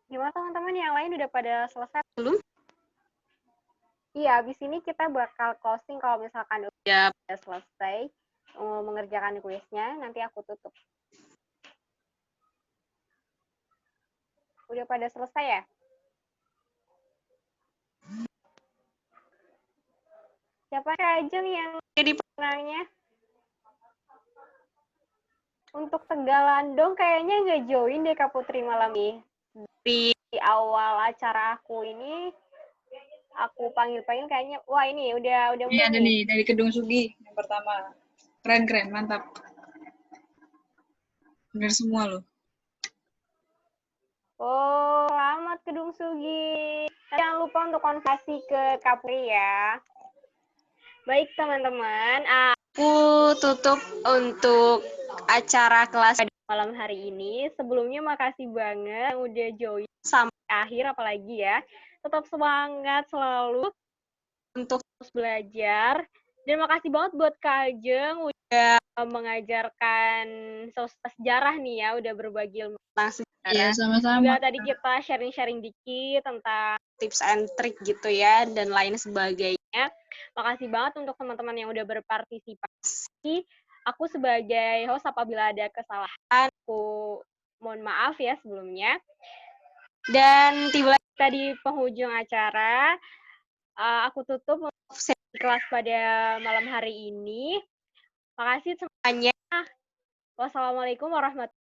[SPEAKER 1] Gimana teman-teman yang lain udah pada selesai?
[SPEAKER 3] Belum?
[SPEAKER 1] Iya, abis ini kita bakal closing kalau misalkan udah selesai mengerjakan kuisnya, nanti aku tutup. Udah pada selesai ya? Siapa Ajeng yang
[SPEAKER 3] Jadi
[SPEAKER 1] penanya? Untuk Tegalandong kayaknya nggak join deh Kak Putri malam ini. Di awal acara aku ini, aku panggil-panggil kayaknya, wah ini udah
[SPEAKER 2] Ini ada nih dari Kedung Sugi yang pertama. Keren, mantap. Bener semua loh.
[SPEAKER 1] Oh, selamat Kedung Sugi. Jangan lupa untuk konfirmasi ke Kak Putri ya. Baik teman-teman, aku tutup untuk acara kelas malam hari ini. Sebelumnya makasih banget yang udah join sampai akhir, apalagi ya. Tetap semangat selalu untuk terus belajar. Dan makasih banget buat Kak Ajeng udah mengajarkan sejarah nih ya, udah berbagi ilmu tentang sejarah.
[SPEAKER 2] Iya, sama-sama.
[SPEAKER 1] Juga tadi kita sharing-sharing dikit tentang tips and trick gitu ya, dan lain sebagainya. Makasih banget untuk teman-teman yang udah berpartisipasi. Aku sebagai host apabila ada kesalahan, aku mohon maaf ya sebelumnya. Dan tiba kita di penghujung acara. Aku tutup untuk sesi kelas pada malam hari ini. Makasih semuanya. Wassalamualaikum warahmatullahi wabarakatuh.